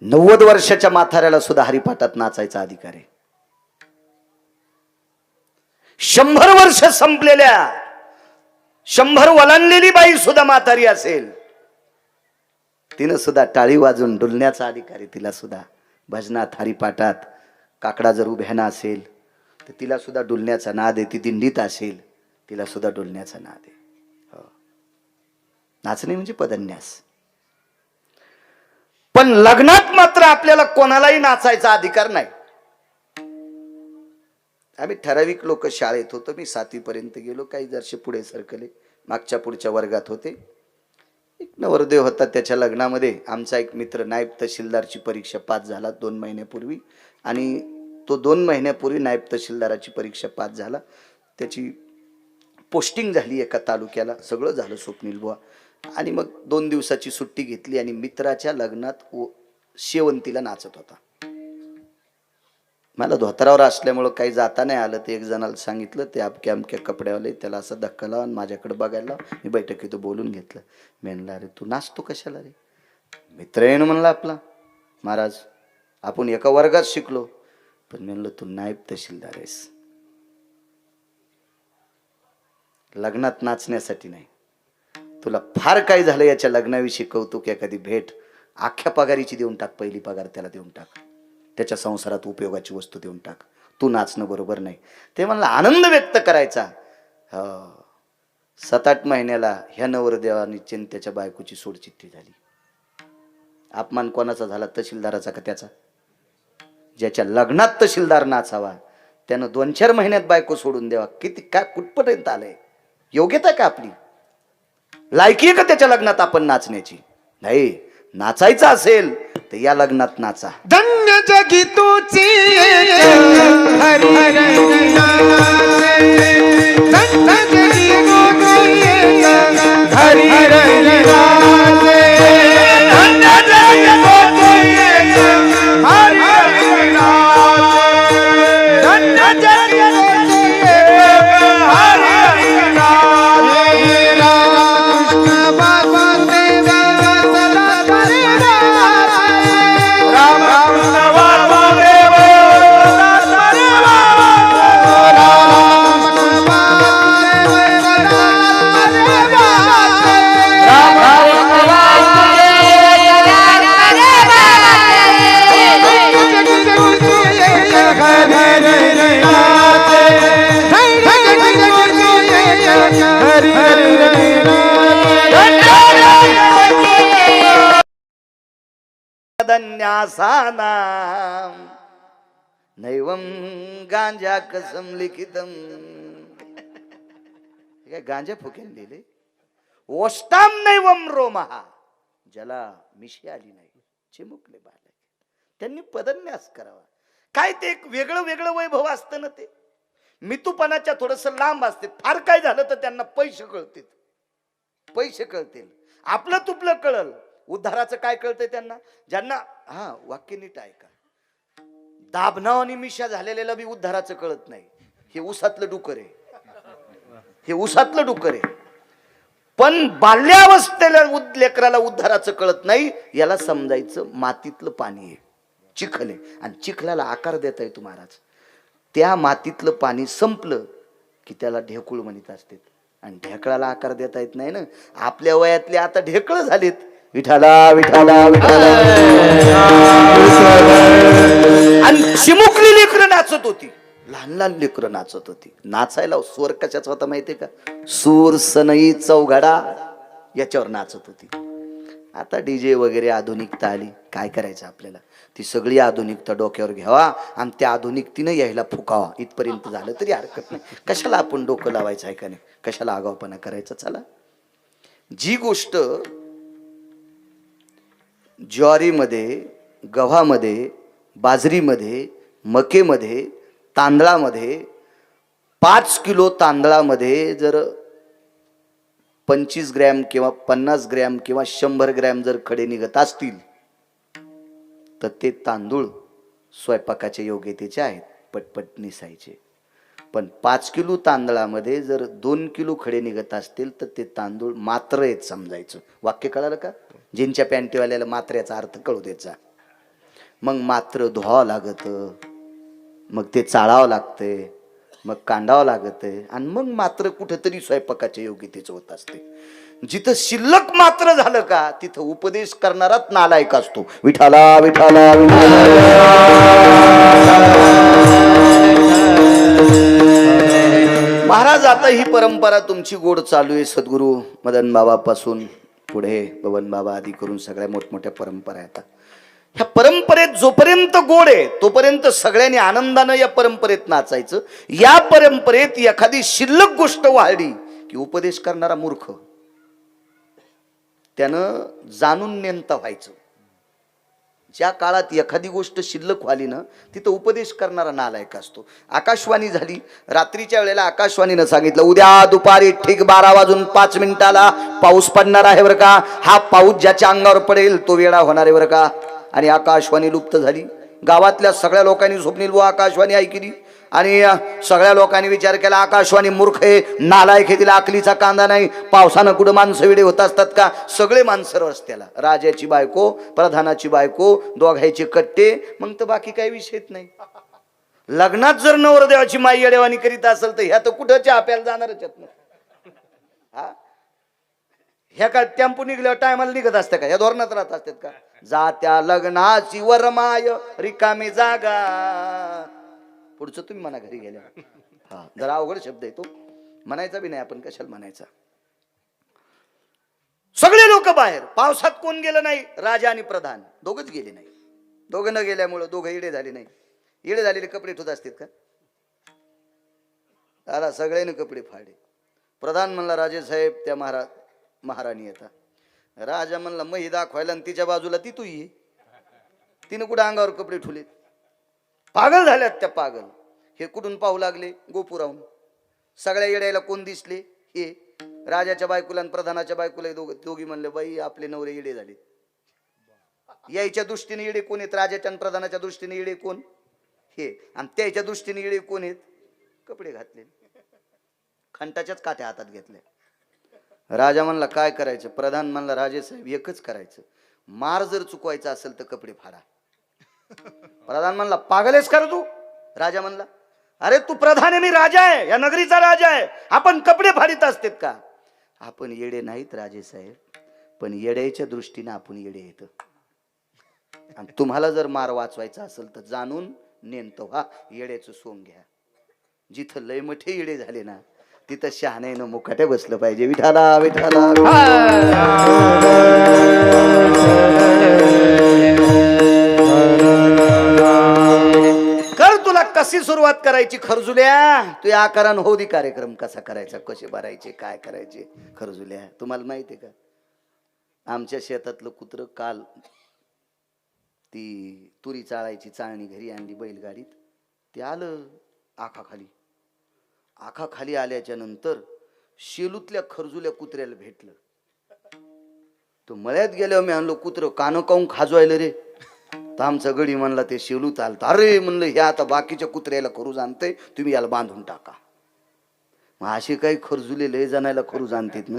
90 वर्षाच्या म्हाताऱ्याला सुद्धा हरिपाठात नाचायचा अधिकार आहे. 100 वर्ष संपलेल्या 100 वलांडलेली बाई सुद्धा म्हातारी असेल, तिनं सुद्धा टाळी वाजून डुलण्याचा अधिकार आहे. तिला सुद्धा भजनात हरिपाठात काकडा जर उभ्याना असेल तर तिला सुद्धा डुलण्याचा नाद आहे. ती दिंडीत असेल तिला सुद्धा डुलण्याचा नाद आहे. हो. नाचणे म्हणजे पदन्यास. पण लग्नात मात्र आपल्याला कोणालाही नाचायचा अधिकार नाही. आम्ही ठराविक लोक शाळेत होतो. मी 7वी पर्यंत गेलो. काही जरसे पुढे सरकले, मागच्या पुढच्या वर्गात होते. एक नवरदेव होता. त्याच्या लग्नामध्ये आमचा एक मित्र नायब तहसीलदारची परीक्षा पास झाला 2 महिन्यापूर्वी, आणि तो 2 महिन्यापूर्वी नायब तहसीलदाराची परीक्षा पास झाला. त्याची पोस्टिंग झाली एका तालुक्याला. सगळं झालं स्वप्नील बुवा. आणि मग 2 दिवसाची सुट्टी घेतली आणि मित्राच्या लग्नात शेवंतीला नाचत होता. मला धोतरावर असल्यामुळं काही जाता नाही आलं. ते एक जणाला सांगितलं, ते अमक्या अमक्या कपड्यावाले, त्याला असं धक्का लावा आणि माझ्याकडे बघायला. मी बैठकीत बोलून घेतलं. मी म्हणलं अरे तू नाचतो कशाला रे? मित्र आहे ना म्हणला आपला. महाराज आपण एका वर्गात शिकलो, पण म्हणलं तू नायब तहसीलदार आहेस. लग्नात नाचण्यासाठी नाही. तुला फार काय झालं याच्या लग्नाविषयी कौतुक, एखादी भेट, अख्ख्या पगारीची देऊन टाक. पहिली पगार त्याला देऊन टाक. त्याच्या संसारात उपयोगाची वस्तू देऊन टाक. तू नाचणं बरोबर नाही. ते म्हणलं आनंद व्यक्त करायचा. 7-8 महिन्याला ह्या नवरदेवानी त्याच्या बायकोची सोडचिठ्ठी झाली. अपमान कोणाचा झाला, तहसीलदाराचा का त्याचा? ज्याच्या लग्नात तहसीलदार नाचावा त्यानं 2-4 महिन्यात बायको सोडून द्यावा. किती काय कुठपर्यंत आलंय? योग्यता का आपली? लायकी आहे का त्याच्या लग्नात आपण नाचण्याची? नाही. नाचायचं असेल तर या लग्नात नाचा. धन्य जगी तुझी हरी हरी नाचे. धन्य जगी तुझी हरी हरी नाचे. धन्य जगी तुझी हरी हरी नाचे. धन्य जगी तुझी हरी हरी नाचे. कृष्ण वासुदेव सदा हरी राम राम वासुदेव सदा हरी धन्यासानाम नैवम गांजा कसम लिखितम. काय गांजा फुकेन लिहिले? ओष्टाम नैवम रोमहा. ज्याला मिशी आली नाही, चिमुकले बालक, त्यांनी पदन्यास करावा. काय ते एक वेगळं वेगळं वैभव असतं ना, ते मितूपणाच्या थोडस लांब असते. फार काय झालं तर त्यांना पैसे कळतील, पैसे कळतील. आपलं तुपलं कळल, उद्धाराचं काय कळतंय त्यांना? ज्यांना हा वाक्य नीट ऐका. दाबनाव आणि मिशा झालेल्याला बी उद्धाराचं कळत नाही. हे उसातलं डुकर आहे, हे उसातलं डुकर आहे. पण बाल्यावस्थेला लेकराला उद्धाराचं कळत नाही. याला समजायचं मातीतलं पाणी आहे, चिखल आहे, आणि चिखलाला आकार देता येतो महाराज. त्या मातीतलं पाणी संपलं की त्याला ढेकूळ म्हणत असतात, आणि ढेकळाला आकार देता येत नाही ना. आपल्या वयातले आता ढेकळ झालेत. विठाला विठाला विठाला. आणि चिमुकली लेकरं नाचत होती, लहान लहान लेकरं नाचत होती. नाचायला स्वर कशाचा होता माहितीये का? सूर सनई चौघडा याच्यावर नाचत होती. आता डीजे वगैरे आधुनिकता आली, काय करायचं आपल्याला? ती सगळी आधुनिकता डोक्यावर घ्यावा आणि त्या आधुनिकतेनं यायला फुकावा. इथपर्यंत झालं तरी हरकत नाही. कशाला आपण डोकं लावायचं आहे का नाही? कशाला आगावपणा करायचा? चला, जी गोष्ट ज्वारीमध्ये, गव्हामध्ये, बाजरीमध्ये, मकेमध्ये, तांदळामध्ये, 5 किलो तांदळामध्ये जर 25 ग्रॅम किंवा 50 ग्रॅम किंवा 100 ग्रॅम जर खडे निघत असतील तर ते तांदूळ स्वयंपाकाच्या योग्यतेचे आहेत, पटपट निसायचे. पण 5 किलो तांदळामध्ये जर 2 किलो खडे निघत असतील तर ते तांदूळ मात्र आहेत समजायचं. वाक्य कळालं का? जिंच्या पॅन्टीवाल्याला मात्र्याचा अर्थ कळू द्यायचा. मग मात्र धुवावं लागतं, मग ते चाळावं लागतंय, मग कांडावं लागतंय, आणि मग मात्र कुठेतरी स्वयंपाकाच्या योग्यतेचं होत असते. जिथं शिल्लक मात्र झालं का तिथं उपदेश करणाराच नालायक असतो. विठाला विठाला विठाला. महाराज, आता ही परंपरा तुमची गोड चालू आहे. सद्गुरू मदन बाबापासून पुढे बबन बाबा आदी करून सगळ्या मोठमोठ्या परंपरा आहेत. ह्या परंपरेत जोपर्यंत गोड आहे तोपर्यंत सगळ्यांनी आनंदानं या परंपरेत नाचायचं. या परंपरेत एखादी शिल्लक गोष्ट वाढली की उपदेश करणारा मूर्ख, त्यानं जाणून नेमता व्हायचं. ज्या काळात एखादी गोष्ट शिल्लक व्हाली ना तिथं उपदेश करणारा नालायक असतो. आकाशवाणी झाली, रात्रीच्या वेळेला आकाशवाणीनं सांगितलं उद्या दुपारी ठीक 12:05 पाऊस पडणार आहे बरं का. हा पाऊस ज्याच्या अंगावर पडेल तो वेडा होणार आहे बरं का. आणि आकाशवाणी लुप्त झाली. गावातल्या सगळ्या लोकांनी झोपनील व आकाशवाणी ऐकली, आणि सगळ्या लोकांनी विचार केला आकाशवाणी मूर्ख आहे, नालायक आहे, तिला अकलीचा कांदा नाही. पावसानं कुठं माणसं वेडे होत असतात का? सगळे माणसं रस्त्याला, राजाची बायको, प्रधानाची बायको, दोघायचे कट्टे, मग तर बाकी काही विषयच नाही. लग्नात जर नवरदेवाची माई येडेवाणी करीत असेल तर ह्या तर कुठं चहा प्यायला जाणारच आहेत ना. हा, ह्या काय टेम्पो निघल्यावर टायमाला निघत असतं का? ह्या धोरणात राहत असतात का? जात्या लग्नाची वरमाय रिकामी जागा. पुढचं तुम्ही म्हणा घरी गेल्या. हा, जरा अवघड शब्द आहे तो, म्हणायचा बी नाही आपण, कशाला म्हणायचा. सगळे लोक लोक बाहेर. पावसात कोण गेलं नाही? राजा आणि प्रधान दोघच गेले नाही. दोघं न गेल्यामुळं दोघं इडे झाले नाही. इडे झालेले कपडे ठेवत असतात का? आला सगळ्यांनी कपडे फाडे. प्रधान म्हणला राजे साहेब त्या महाराणी येतात. राजा म्हणला मग ही दाखवायला आणि तिच्या बाजूला ती तू ये. तिने कुठं अंगावर कपडे ठुले? पागल झाल्यात त्या पागल. हे कुठून पाहू लागले? गोपुराहून. सगळ्या येड्याला कोण दिसले? हे राजाच्या बायकोला आणि प्रधानाच्या बायकोला. दोघी म्हणले बाई आपले नवरे येडे झाले. यायच्या दृष्टीने येडे कोण आहेत? राजाच्या आणि प्रधानाच्या दृष्टीने येडे कोण? हे. आणि त्याच्या दृष्टीने येडे कोण आहेत? कपडे घातले, खंटाच्याच काठ्या हातात घेतल्या. राजा म्हणला काय करायचं? प्रधान म्हणला राजे साहेब एकच करायचं, मार जर चुकवायचा असेल तर कपडे फाडा. प्रधान म्हणला पागलेस कर तू? राजा म्हणला अरे तू प्रधान आहे, मी राजा आहे, या नगरीचा राजा आहे, आपण कपडे फाडीत असतेत का? आपण येडे नाहीत राजे साहेब, पण येड्याच्या दृष्टीने आपण येडे येत. आणि तुम्हाला जर मार वाचवायचा असेल तर जाणून नेमतो हा येड्याचं सोंग घ्या. जिथं लय मोठे येडे झाले ना तिथं शहाण्यानं मुकाट्या बसलं पाहिजे. विठाला विठाला कर. तुला कशी सुरुवात करायची खरजुल्या? तू या आकारानं होऊ दे कार्यक्रम. कसा करायचा, कसे भरायचे, काय करायचे खरजुल्या. तुम्हाला माहिती आहे का आमच्या शेतातलं कुत्र काल ती तुरी चाळायची चाळणी घरी आणली बैलगाडीत. ते आलं आखाखाली. आखाखाली आल्याच्या नंतर शेलूतल्या खरजुल्या कुत्र्याला भेटलं. तो मळ्यात गेल्यावर मी आणलो कुत्र कानं काऊन खाजवायलं रे. तर आमचा गडी म्हणला ते शेलूत आलत. अरे म्हणलं हे आता बाकीच्या कुत्र्याला खरूज आणतंय, तुम्ही याला बांधून टाका. मग असे काही खरजुले लय जणायला खरूज आणतात ना.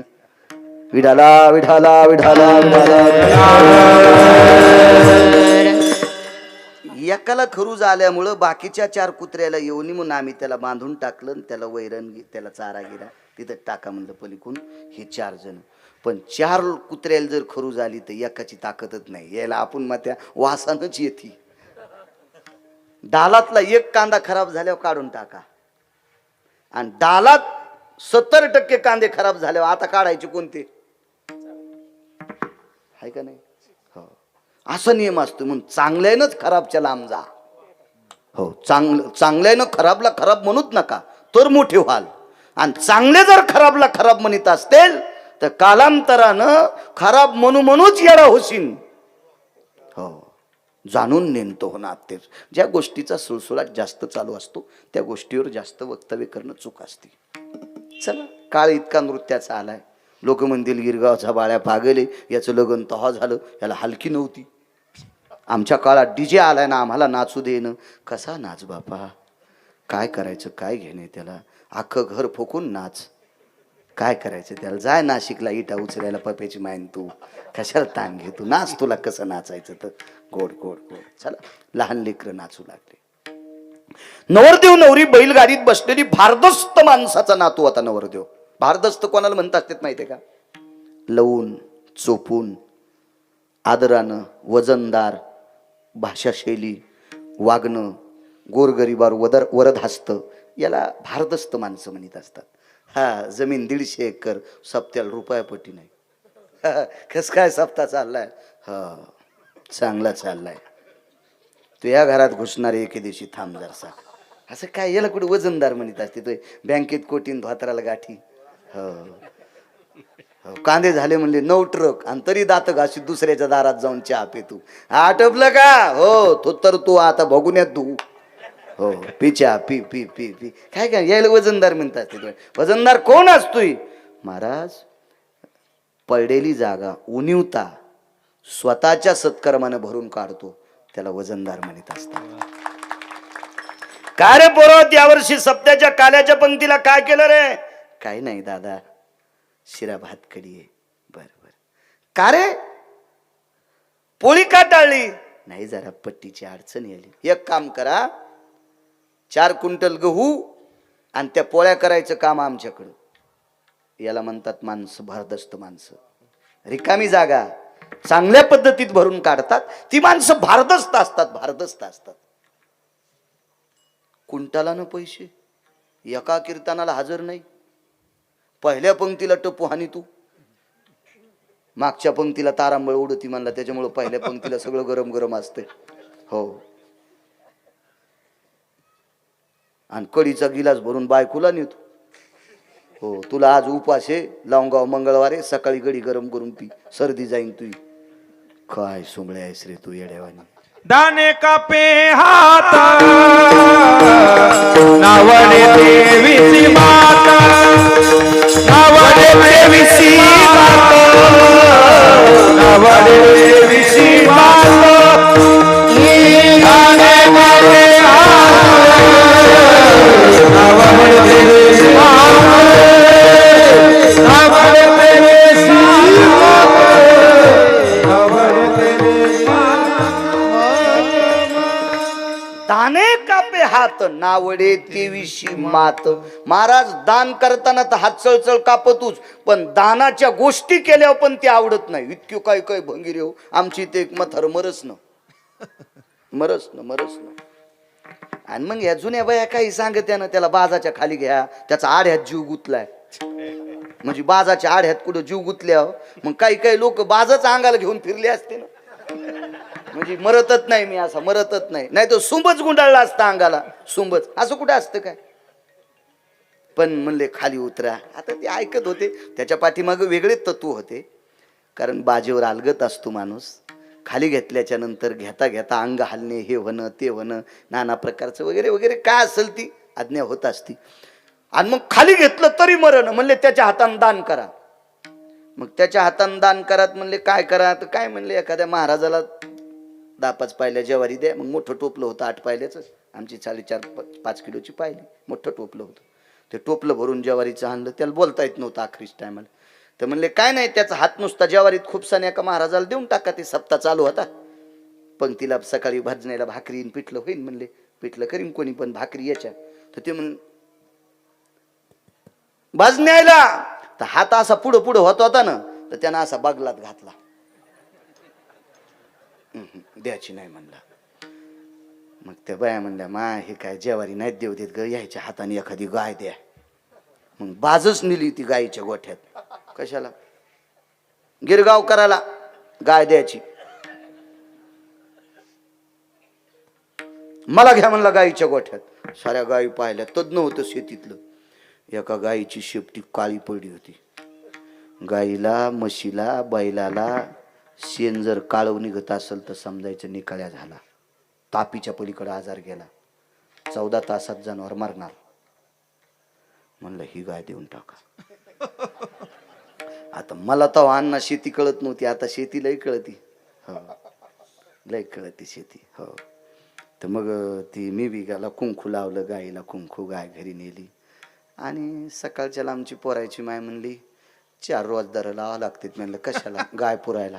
विठाला विठाला विठाला एकाला खरूज आल्यामुळं बाकीच्या 4 कुत्र्याला येऊन म्हणून आम्ही त्याला बांधून टाकलं. त्याला वैरण त्याला चारा गिरा तिथं टाका म्हणलं पलीकडून. हे 4 जण. पण 4 कुत्र्याला जर खरूज आली तर एकाची ताकदच नाही यायला. आपण मग त्या वासानच येते. डालातला 1 कांदा खराब झाल्यावर काढून टाका. आणि डालात 70% कांदे खराब झाल्यावर आता काढायचे कोणते? आहे का नाही? हो, असा नियम असतो. म्हणून चांगल्यानंच खराबच्या लांब जा. हो, चांगल्यानं खराबला खराब म्हणूच नका तर मोठे व्हाल. आणि चांगले जर खराबला खराब म्हणत असतील तर कालांतरानं खराब म्हणूच येडा होशील. हो, जाणून नेमतो होणार. तेच ज्या गोष्टीचा सुळसुळाट जास्त चालू असतो त्या गोष्टीवर जास्त वक्तव्य करणं चूक असते. चला, काळ इतका नृत्याचा आलाय. लोक म्हणतील गिरगावचा बाळ्या पागले, याचं लग्न तहा झालं, याला हलकी नव्हती. आमच्या काळात डीजे आलाय ना, आम्हाला नाचू देणं. कसा नाच बापा, काय करायचं, काय घेणे त्याला. अख्खं घर फोकून नाच. काय करायचं त्याला? जाय नाशिकला इटा उचलायला पप्याची मायन. तू कशाला ताण घे, तू नाच. तुला कसं नाचायचं तर गोड गोड गोड. चला, लहान लेकरं नाचू लागले. नवरदेव नवरी बैलगाडीत बसलेली. भारदस्त माणसाचा नातू होता नवरदेव. भारदस्त कोणाला म्हणतात ते माहितीये का? लवून चोपून आदरानं वजनदार भाषाशैली वागणं, गोरगरिबार वरद हस्त, याला भारदस्त माणसं म्हणत असतात. हा, जमीन 150 एकर, सप्त्याला रुपयापटी नाही. कस काय सप्ताह चाललाय? हा, चांगला चाललाय. तू या घरात घुसणार एके दिवशी थांब जरसा. असं काय याला कुठे वजनदार म्हणत असते. तो बँकेत कोटीन धोत्राला गाठी. हो, कांदे झाले म्हणले 9 ट्रक आणि तरी दात घाशी दुसऱ्याच्या दारात जाऊन चहा पे. तू आटपलं का? हो, तो तर तू आता बघून तू. हो, पिच्या पी पी पी पी. काय काय यायला वजनदार म्हणतात ते. वजनदार कोण असतोय महाराज? पडलेली जागा उणीवता स्वतःच्या सत्कर्मानं भरून काढतो, त्याला वजनदार म्हणत असतात. काय रे पोरं, यावर्षी सप्त्याच्या काल्याच्या पंक्तीला काय केलं रे? काही नाही दादा, शिरा भात कडी आहे. बर बर. का रे, पोळी का टाळली? नाही, जरा पट्टीची अडचण आली. एक काम करा, 4 क्विंटल गहू आणि त्या पोळ्या करायचं काम आमच्याकडं. याला म्हणतात माणसं भारदस्त माणसं. रिकामी जागा चांगल्या पद्धतीत भरून काढतात ती माणसं भारदस्त असतात. भारदस्त असतात. कुंटालानं पैसे, एका कीर्तनाला हजर नाही. पहिल्या पंक्तीला टपू हानी तू. मागच्या पंक्तीला तारांबळ उडती म्हणला, त्याच्यामुळे पहिल्या पंक्तीला सगळं गरम गरम असते. हो. आणि कडीचा गिलास भरून बायकोला नेतो. हो, तुला आज उपास आहे, लावून मंगळवार आहे, सकाळी गडी गरम करून पी, सर्दी जाईन तुझी. काय सोमळे आहेस रे तू येड्यावानी. दाने कापे हात नावडे देवीची माता, नावडे देवीची माता, नावडे देवीची माता. दाने कापे हात नावडे देवीची माता, नावडे देवीची माता, नावडे देवीची माता. दाने कापे हात नावडे तेवीशी मात. महाराज दान करताना तर हात चळचळ कापतूच, पण दानाच्या गोष्टी केल्यावर पण ते आवडत नाही. इतकी काय काय भंगीर हो आमची. ते एक मथर मरस न. आणि मग या जुन्या बाया काही सांगत्या ना, त्याला बाजाच्या खाली घ्या, त्याचा आड्यात जीव गुतलाय. म्हणजे बाजाच्या आड्यात कुठं जीव गुतल्या, मग काही लोक बाजाच अंगाला घेऊन फिरले असते ना. म्हणजे मरतच नाही मी, असा मरतच नाही. नाही तर सुंबच गुंडाळला असता अंगाला, सुंबच. असं कुठं असतं काय. पण म्हणले खाली उतरा. आता ते ऐकत होते, त्याच्या पाठीमागे वेगळे तत्व होते. कारण बाजेवर अलगत असतो माणूस. खाली घेतल्याच्या नंतर घेता घेता अंग हलणे, हे होणं ते होणं, नाना प्रकारचं वगैरे वगैरे काय असेल ती आज्ञा होत असती. आणि मग खाली घेतलं तरी मरण. म्हणले त्याच्या हातानं दान करा. मग त्याच्या हातानं दान करात म्हणले काय करा, तर काय म्हणले एखाद्या महाराजाला 10-5 पायल्या ज्वारी द्या. मग मोठं टोपलं होतं 8 पायल्याचं, आमची 4.5 किलोची पायली, मोठं टोपलं होतं. ते टोपलं भरून ज्वारीचं आणलं. त्याला बोलता येत नव्हतं आखरीच टायमाला. तर म्हणले काय नाही, त्याचा हात नुसता ज्वारीत खूपसाने एका महाराजाला देऊन टाका. ते सप्ताह चालू होता. पंक्तीला सकाळी भाजण्याला भाकरी पिठलं होईल. म्हणले पिठलं करीन कोणी, पण भाकरी याच्या. तर ते म्हण भाजण्याला तर हात असा पुढं पुढं होत होता ना, तर त्यानं असा बगलात घातला. द्यायची नाही म्हणला. मग त्या बाया म्हणल्या मा हे काय ज्वारी नाही देऊ देत ग, यायच्या हाताने एखादी गाय द्या. मग बाजच नेली ती गायीच्या गोठ्यात. कशाला? गिरगाव करायला गाय द्यायची. मला घ्या म्हणला गायीच्या गोठ्यात. साऱ्या गायी पाहिल्या. तज्ञ होतं शेतीतलं. एका गायीची शेपटी काळी पडली होती. गायीला, म्हशीला, बैलाला शेण जर काळव निघत असेल तर समजायचं निकाळ्या झाला. तापीच्या पलीकडे आजार गेला. 14 तासात जनावर मरणार. म्हणलं ही गाय देऊन टाका. आता मला तर अण्णा शेती कळत नव्हती, आता शेती लय कळती. हो, लय कळती शेती. हो. तर मग ती मी बी गाला कुंकू लावलं गायीला. कुंकू गाय घरी नेली. आणि सकाळच्याला आमची पोरायची माय म्हणली 4 रोजदार लावा लागतात. म्हणलं कशाला? गाय पुरायला.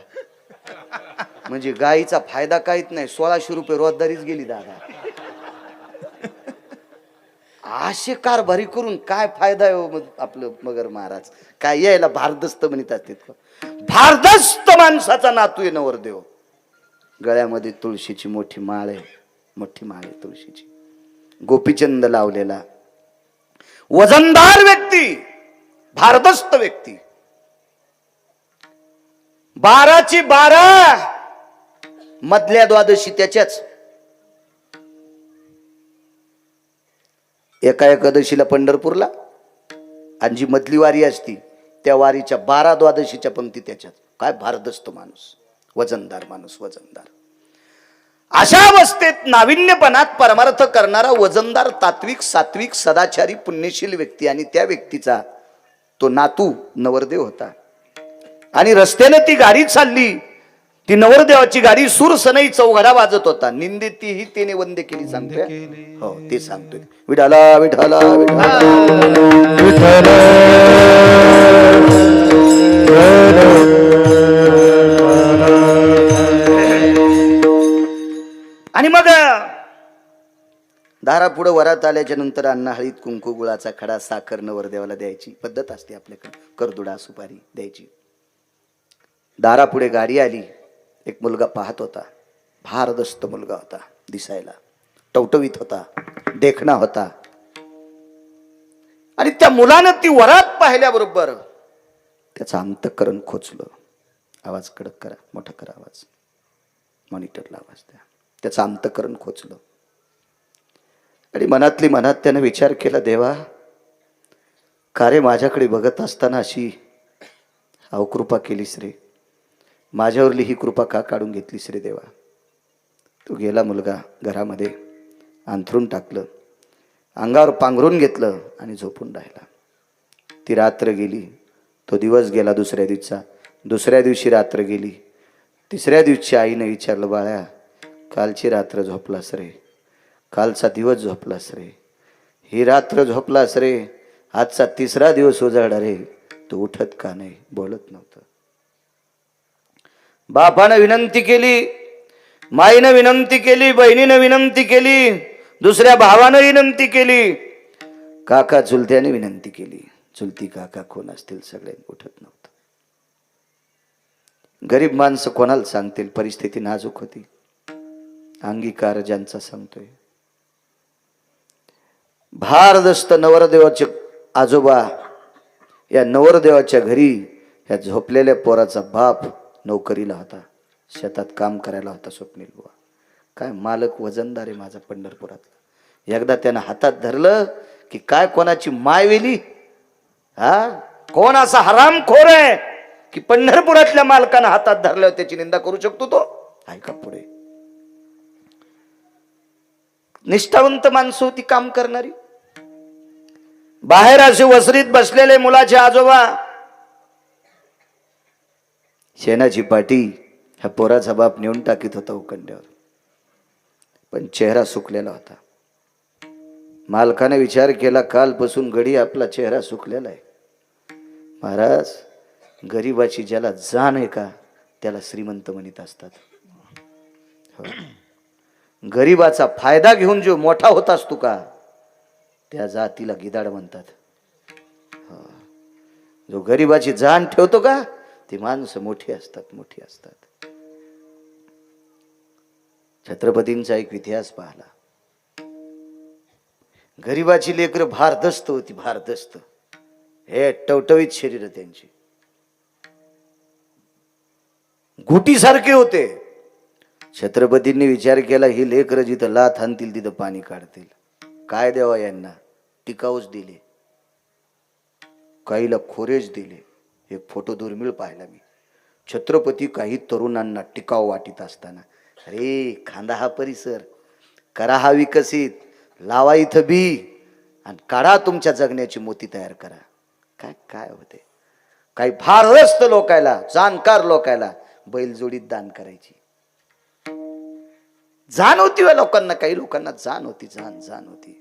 म्हणजे गायीचा फायदा काहीच नाही. 1600 रुपये रोजदारीच गेली दादा. असे कारभारी करून काय फायदा आहे आपलं मगर महाराज. काय यायला भारदस्त म्हणत असतात. भारदस्त माणसाचा नातू आहे नवरदेव. गळ्यामध्ये तुळशीची मोठी माळ आहे. मोठी माळ आहे तुळशीची. गोपीचंद लावलेला वजनदार व्यक्ती, भारदस्त व्यक्ती. 12ची 12 मधल्या द्वादशी त्याच्याच. एका एकादशीला पंढरपूरला, आणि जी मधली वारी असती त्या वारीच्या 12 द्वादशीच्या पंक्ती त्याच्यात. काय भारदस्त माणूस, वजनदार माणूस, वजनदार. अशा अवस्थेत नाविन्यपणात परमार्थ करणारा वजनदार, तात्विक, सात्विक, सदाचारी, पुण्यशील व्यक्ती. आणि त्या व्यक्तीचा तो नातू नवरदेव होता. आणि रस्त्याने ती गाडी चालली. ती नवरदेवाची गाडी सूर सनई चौघडा वाजत होता. निंदे तीही त्याने वंदे केली सांगतोय. हो, ते सांगतोय. विठाला विठाला विठाला. आणि मग दारा पुढे वरात आल्याच्या नंतर अण्णा हळीत कुंकू, गुळाचा खडा, साखर नवरदेवाला द्यायची पद्धत असते आपल्याकडे. करदुडा, सुपारी द्यायची. दारा पुढे गाडी आली. एक मुलगा पाहत होता. भारदस्त मुलगा होता. दिसायला टवटवीत होता, देखणा होता. आणि त्या मुलानं ती वरात पाहिल्याबरोबर त्याचं अंतःकरण खोचलं. आवाज कडक करा, मोठा करा आवाज, मॉनिटरला आवाज द्या. त्याचं अंतःकरण खोचलं आणि मनातली मनात त्यानं विचार केला, देवा का रे माझ्याकडे बघत असताना अशी अवकृपा केलीस रे, माझ्यावरली ही कृपा का काढून घेतलीस रे देवा. तो गेला मुलगा घरामध्ये, अंथरून टाकलं, अंगावर पांघरून घेतलं आणि झोपून राहिला. ती रात्र गेली, तो दिवस गेला दुसऱ्या दिवसा, दुसऱ्या दिवशी रात्र गेली, तिसऱ्या दिवशी आईने विचारलं, बाळ्या कालची रात्र झोपलास रे, कालचा दिवस झोपलास रे, ही रात्र झोपलास रे, आजचा तिसरा दिवस उजाडा रे, तू उठत का नाही. बोलत नव्हतं. बापानं विनंती केली, माईनं विनंती केली, बहिणीनं विनंती केली, दुसऱ्या भावानं विनंती केली, काका चुलत्याने विनंती केली, चुलती काका कोण असतील सगळ्यांनी उठत नव्हतं. गरीब माणसं कोणाला सांगतील, परिस्थिती नाजूक होती. अंगीकार ज्यांचा सांगतोय. भारदस्त नवरदेवाचे आजोबा, या नवरदेवाच्या घरी ह्या झोपलेल्या पोराचा बाप नोकरीला होता, शेतात काम करायला होता. स्वप्नील बुवा काय मालक वजनदार आहे माझा पंढरपुरातला. एकदा त्यानं हातात धरलं की काय कोणाची माय वेली, हा कोण असा हरामखोर आहे की पंढरपुरातल्या मालकानं हातात धरल्यावर त्याची निंदा करू शकतो तो. ऐका पुढे, निष्ठावंत माणसं होती काम करणारी. बाहेर असे वसरीत बसलेले मुलाचे आजोबा, शेणाची पाटी ह्या पोराचा बाप नेऊन टाकीत होता उकंड्यावर, पण चेहरा सुकलेला होता. मालकाने विचार केला, कालपासून गडी आपला चेहरा सुकलेला आहे. महाराज गरीबाची ज्याला जाण आहे का त्याला श्रीमंत म्हणत असतात. हो. गरीबाचा फायदा घेऊन जो मोठा होत असतो का त्या जातीला गिदाड म्हणतात. हो. जो गरीबाची जाण ठेवतो का ती माणसं मोठी असतात, मोठी असतात. छत्रपतींचा एक इतिहास पाहला. गरीबाची लेकरं भारदस्त होती, भारदस्त, हे टवटवीत शरीर त्यांची, घुटीसारखे होते. छत्रपतींनी विचार केला, ही लेकरं जिथं लाथ हाणतील तिथं पाणी काढतील. काय द्यावा यांना, टिकाऊच दिले, काहीला खोरेच दिले. एक फोटो दुर्मिळ पाहिला मी. छत्रपती काही तरुणांना टिकाव वाटीत असताना, अरे खांदा हा परिसर, करा हा विकसित, लावा इथं बी आणि काढा तुमच्या जगण्याची मोती तयार करा. काय काय होते, काही भारदस्त लोकायला, जाणकार लोकायला बैलजोडीत दान करायची जाण होती व लोकांना. काही लोकांना जाण होती, जाण होती.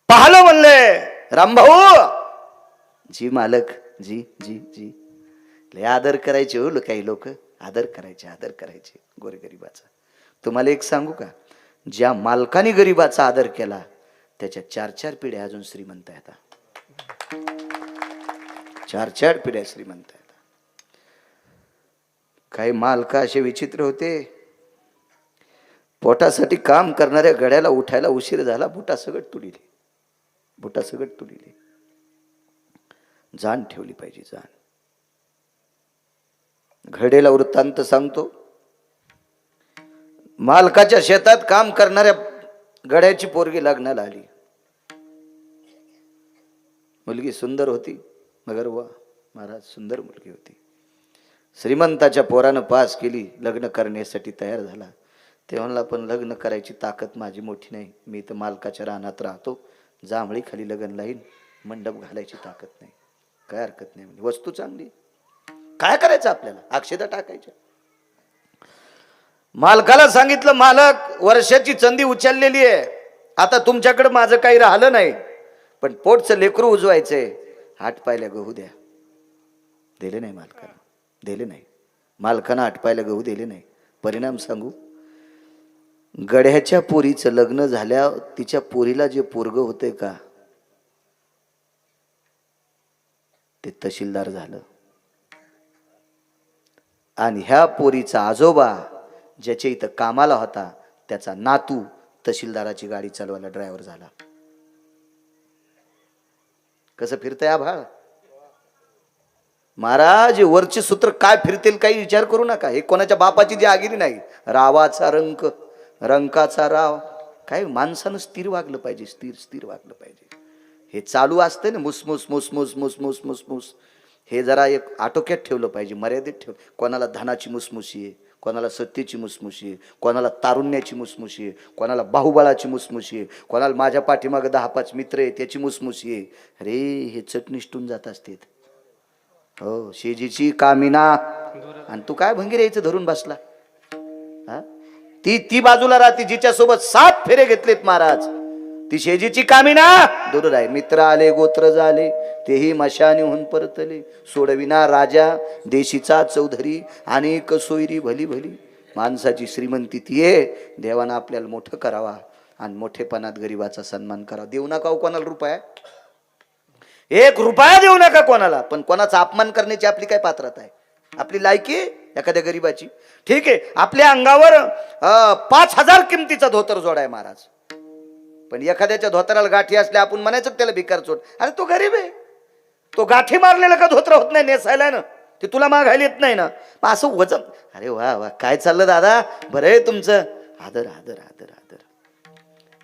पाहलं म्हणले, रामभाऊ जी मालक, जी जी जी लय आदर करायचे हो काही लोक, आदर करायचे गोरगरिबाचा. तुम्हाला एक सांगू का, ज्या मालकाने गरीबाचा आदर केला त्याच्या 4-4 पिढ्या अजून श्रीमंत आहेत. 4-4 पिढ्या श्रीमंत आहेत. काही मालक असे विचित्र होते, पोटासाठी काम करणाऱ्या गड्याला उठायला उशीर झाला, बुटासकट तुडिले. जाण ठेवली पाहिजे, जाण. घडेला वृत्तांत सांगतो. मालकाच्या शेतात काम करणाऱ्या गड्याची पोरगी लग्नाला आली. मुलगी सुंदर होती, मगर वा महाराज सुंदर मुलगी होती. श्रीमंताच्या पोरानं पास केली, लग्न करण्यासाठी तयार झाला. ते म्हणला, पण लग्न करायची ताकद माझी मोठी नाही, मी तर मालकाच्या रानात राहतो, जांभळी खाली लग्न लाईन, मंडप घालायची ताकद नाही. काय हरकत नाही म्हणजे, वस्तू चांगली, काय करायचं आपल्याला, अक्षता टाकायच्या. मालकाला सांगितलं, मालक वर्षाची चंदी उचललेली आहे, आता तुमच्याकडे माझं काही राहिलं नाही, पण पोटचं लेकरू उजवायचंय, 8 पायल्या गहू द्या. दिले नाही मालकाला, दिले नाही. मालकानं 8 पायल्या गहू दिले नाही. परिणाम सांगू, गड्याच्या पोरीचं लग्न झाल्या, तिच्या पोरीला जे पोरग होते का ते तहसीलदार झालं. आणि ह्या पोरीचा आजोबा ज्याच्या इथं कामाला होता त्याचा नातू तहसीलदाराची गाडी चालवायला ड्रायव्हर झाला. कसं फिरतंय आभाळ, महाराज हे वरचे सूत्र काय फिरतील काही विचार करू नका. हे कोणाच्या बापाची जी आगिरी नाही. रावाचा रंक, रंकाचा राव. काय माणसानं स्थिर वागलं पाहिजे, स्थिर वागलं पाहिजे. हे चालू असतं ना मुसमुस मुसमुस मुसमुस मुसमुस, हे जरा एक आटोक्यात ठेवलं पाहिजे, मर्यादित ठेव. कोणाला धनाची मुसमुशी आहे, कोणाला सत्तेची मुसमुशी आहे, कोणाला तारुण्याची मुसमुशी आहे, कोणाला बाहुबळाची मुसमुशी आहे, कोणाला माझ्या पाठीमागं 10-5 मित्र आहे त्याची मुसमुशी आहे. अरे हे चटनिष्ठून जात असते. हो शेजीची कामिना, आणि तू काय भंगीर यायचं धरून बसला. हा ती बाजूला राहते जिच्या सोबत 7 फेरे घेतलेत महाराज. ती शेजीची कामिना दूर आहे. मित्र आले गोत्र झाले तेही मशानीहून परतले. सोडविना राजा देशीचा चौधरी, आणि सोयरी भली भली. माणसाची श्रीमंती ती आहे, देवानं आपल्याला मोठं करावा आणि मोठेपणात गरीबाचा सन्मान करावा. देऊ नका कोणाला रुपया, 1 रुपया देऊ नका कोणाला. पण कोणाचा अपमान करण्याची आपली काय पात्रता आहे, आपली लायकी एखाद्या गरीबाची. ठीक आहे आपल्या अंगावर 5,000 किमतीचा धोतर जोड आहे महाराज, पण एखाद्याच्या धोतराला गाठी असल्या आपण म्हणायचं त्याला भिकार चोट. अरे तो गरीब आहे, तो गाठी मारलेला का धोतर होत नाही नेसायला ना, ते तुला मागायला येत नाही ना. असं वजन. अरे वा वा काय चाललं दादा, बरं आहे तुमचं. आदर आदर आदर आदर.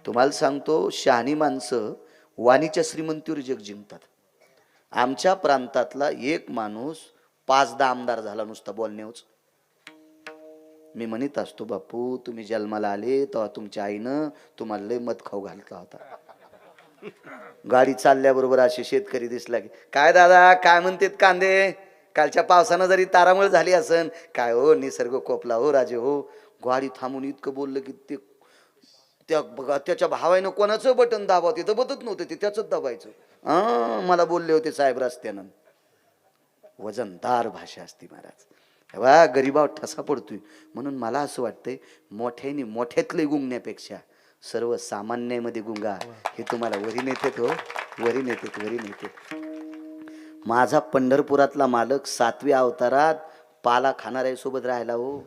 तुम्हाला सांगतो शहाणी माणसं वाणीच्या श्रीमंतीवर जग जिंकतात. आमच्या प्रांतातला एक माणूस 5-10 आमदार झाला नुसता बोलण्याच. मी म्हणत असतो बापू तुम्ही जन्माला आले तेव्हा तुमच्या आईनं तुम्हाला लय मत खाऊ घालता होता. गाडी चालल्याबरोबर असे शेतकरी दिसला की काय दादा काय म्हणतात कांदे, कालच्या पावसानं जरी तारामळ झाली असन, काय हो निसर्ग कोपला हो राजे हो. गाडी थांबून इतकं बोललं की ते त्याच्या भावानं कोणाचं बटन दाबा, तिथं बतत नव्हतं ते त्याच दाबायचं. मला बोलले होते साहेब रस्त्यानं. वजनदार भाषा असते महाराज. वा गरीबावर ठसा पडतोय. म्हणून मला असं वाटतंय मोठ्याने मोठ्यातले गुंगण्यापेक्षा सर्वसामान्यामध्ये गुंगा हे तुम्हाला वरी नेतेत. हो वरी नेतेत, वरी नेतेत. माझा पंढरपुरातला मालक 7व्या अवतारात पाला खाणाऱ्या सोबत राहिला. हो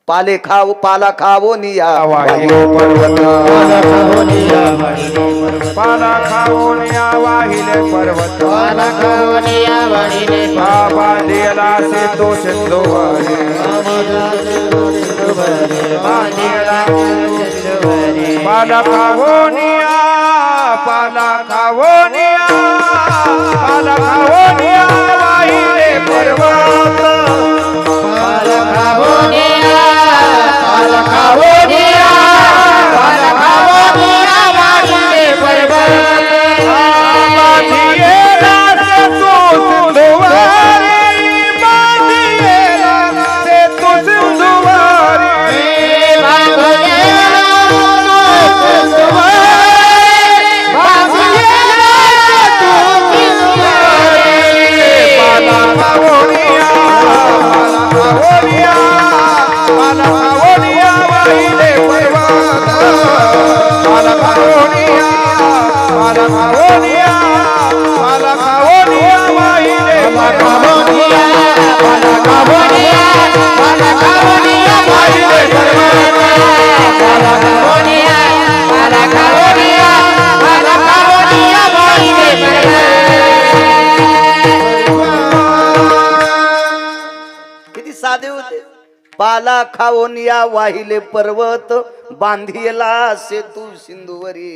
पाले खाव पाला खावो निया वाहिलो पर्वत, पाला खावोनिया वाहिले पर्वत, बांधिला से तो सिंधुवरी, पाला खावोनिया, पाला खावोनिया, पाला खावोनिया वाहिले पर्वत, पाला खावोनिया, पाला खावोनिया, पाला खावोनिया वाहिले पर्वत, बांधिला से तो सिंधुवरी, बांधिला से तो सिंधुवरी, बांधिला से तो सिंधुवरी, बांधिला से तो सिंधुवरी, पाला खावोनिया, पाला खावोनिया, पाला खावोनिया वाहिले पर्वत, पाला खावोनिया, पाला खावोनिया, पाला खावोनिया वाहिले पर्वत, पाला खावोनिया, पाला खावोनिया वाहिले पर्वत, पाला खावोनिया, पाला खावोनिया, पाला खावोनिया वाहिले पर्वत. किती साधे होते. पाला खाऊन या वाहिले पर्वत, बांधिला सेतू सिंधुवरी.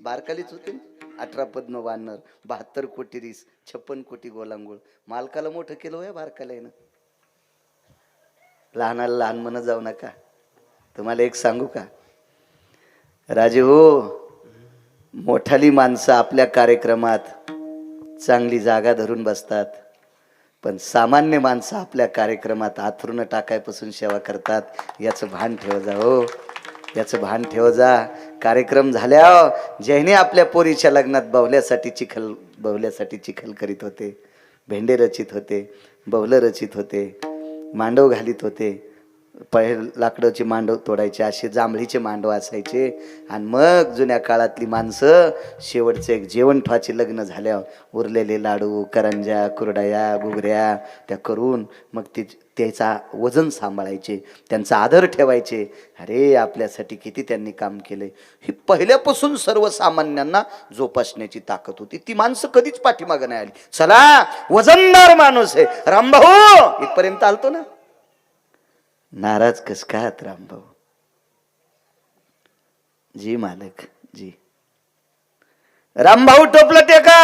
बारकालीच होते. 18 पद्म वानर, 72 कोटी रीस, 56 कोटी गोलांगोळ. मालकाला मोठं केलं होय बारकाल्यानं. लहानाला लहान म्हणत जाऊ नका. तुम्हाला एक सांगू का राजे हो, मोठाली माणसं आपल्या कार्यक्रमात चांगली जागा धरून बसतात, पण सामान्य माणसं आपल्या कार्यक्रमात आथरून टाकायपासून सेवा करतात. याचं भान ठेव जा. हो याचं भान ठेव जा. कार्यक्रम झाल्या ज्याने आपल्या पोरीच्या लग्नात बवल्यासाठी चिखल करीत होते, भेंडे रचित होते, बवलं रचित होते, मांडव घालीत होते, पहिले लाकडाचे मांडव तोडायचे, असे जांभळीचे मांडव असायचे. आणि मग जुन्या काळातली माणसं शेवटचं एक जेवण ठेवायचे लग्न झाल्यावर, उरलेले लाडू, करंज्या, कुरडया, घुगऱ्या त्या करून मग त्याचा वजन सांभाळायचे, त्यांचा आदर ठेवायचे. अरे आपल्यासाठी किती त्यांनी काम केले. ही पहिल्यापासून सर्वसामान्यांना जोपासण्याची ताकद होती. ती माणसं कधीच पाठीमागं नाही आली. चला वजनदार माणूस आहे रामभाऊ, इथपर्यंत आलतो ना. नाराज कस काय रामभाऊ? जी मालक जी. रामभाऊ टोपलं ते का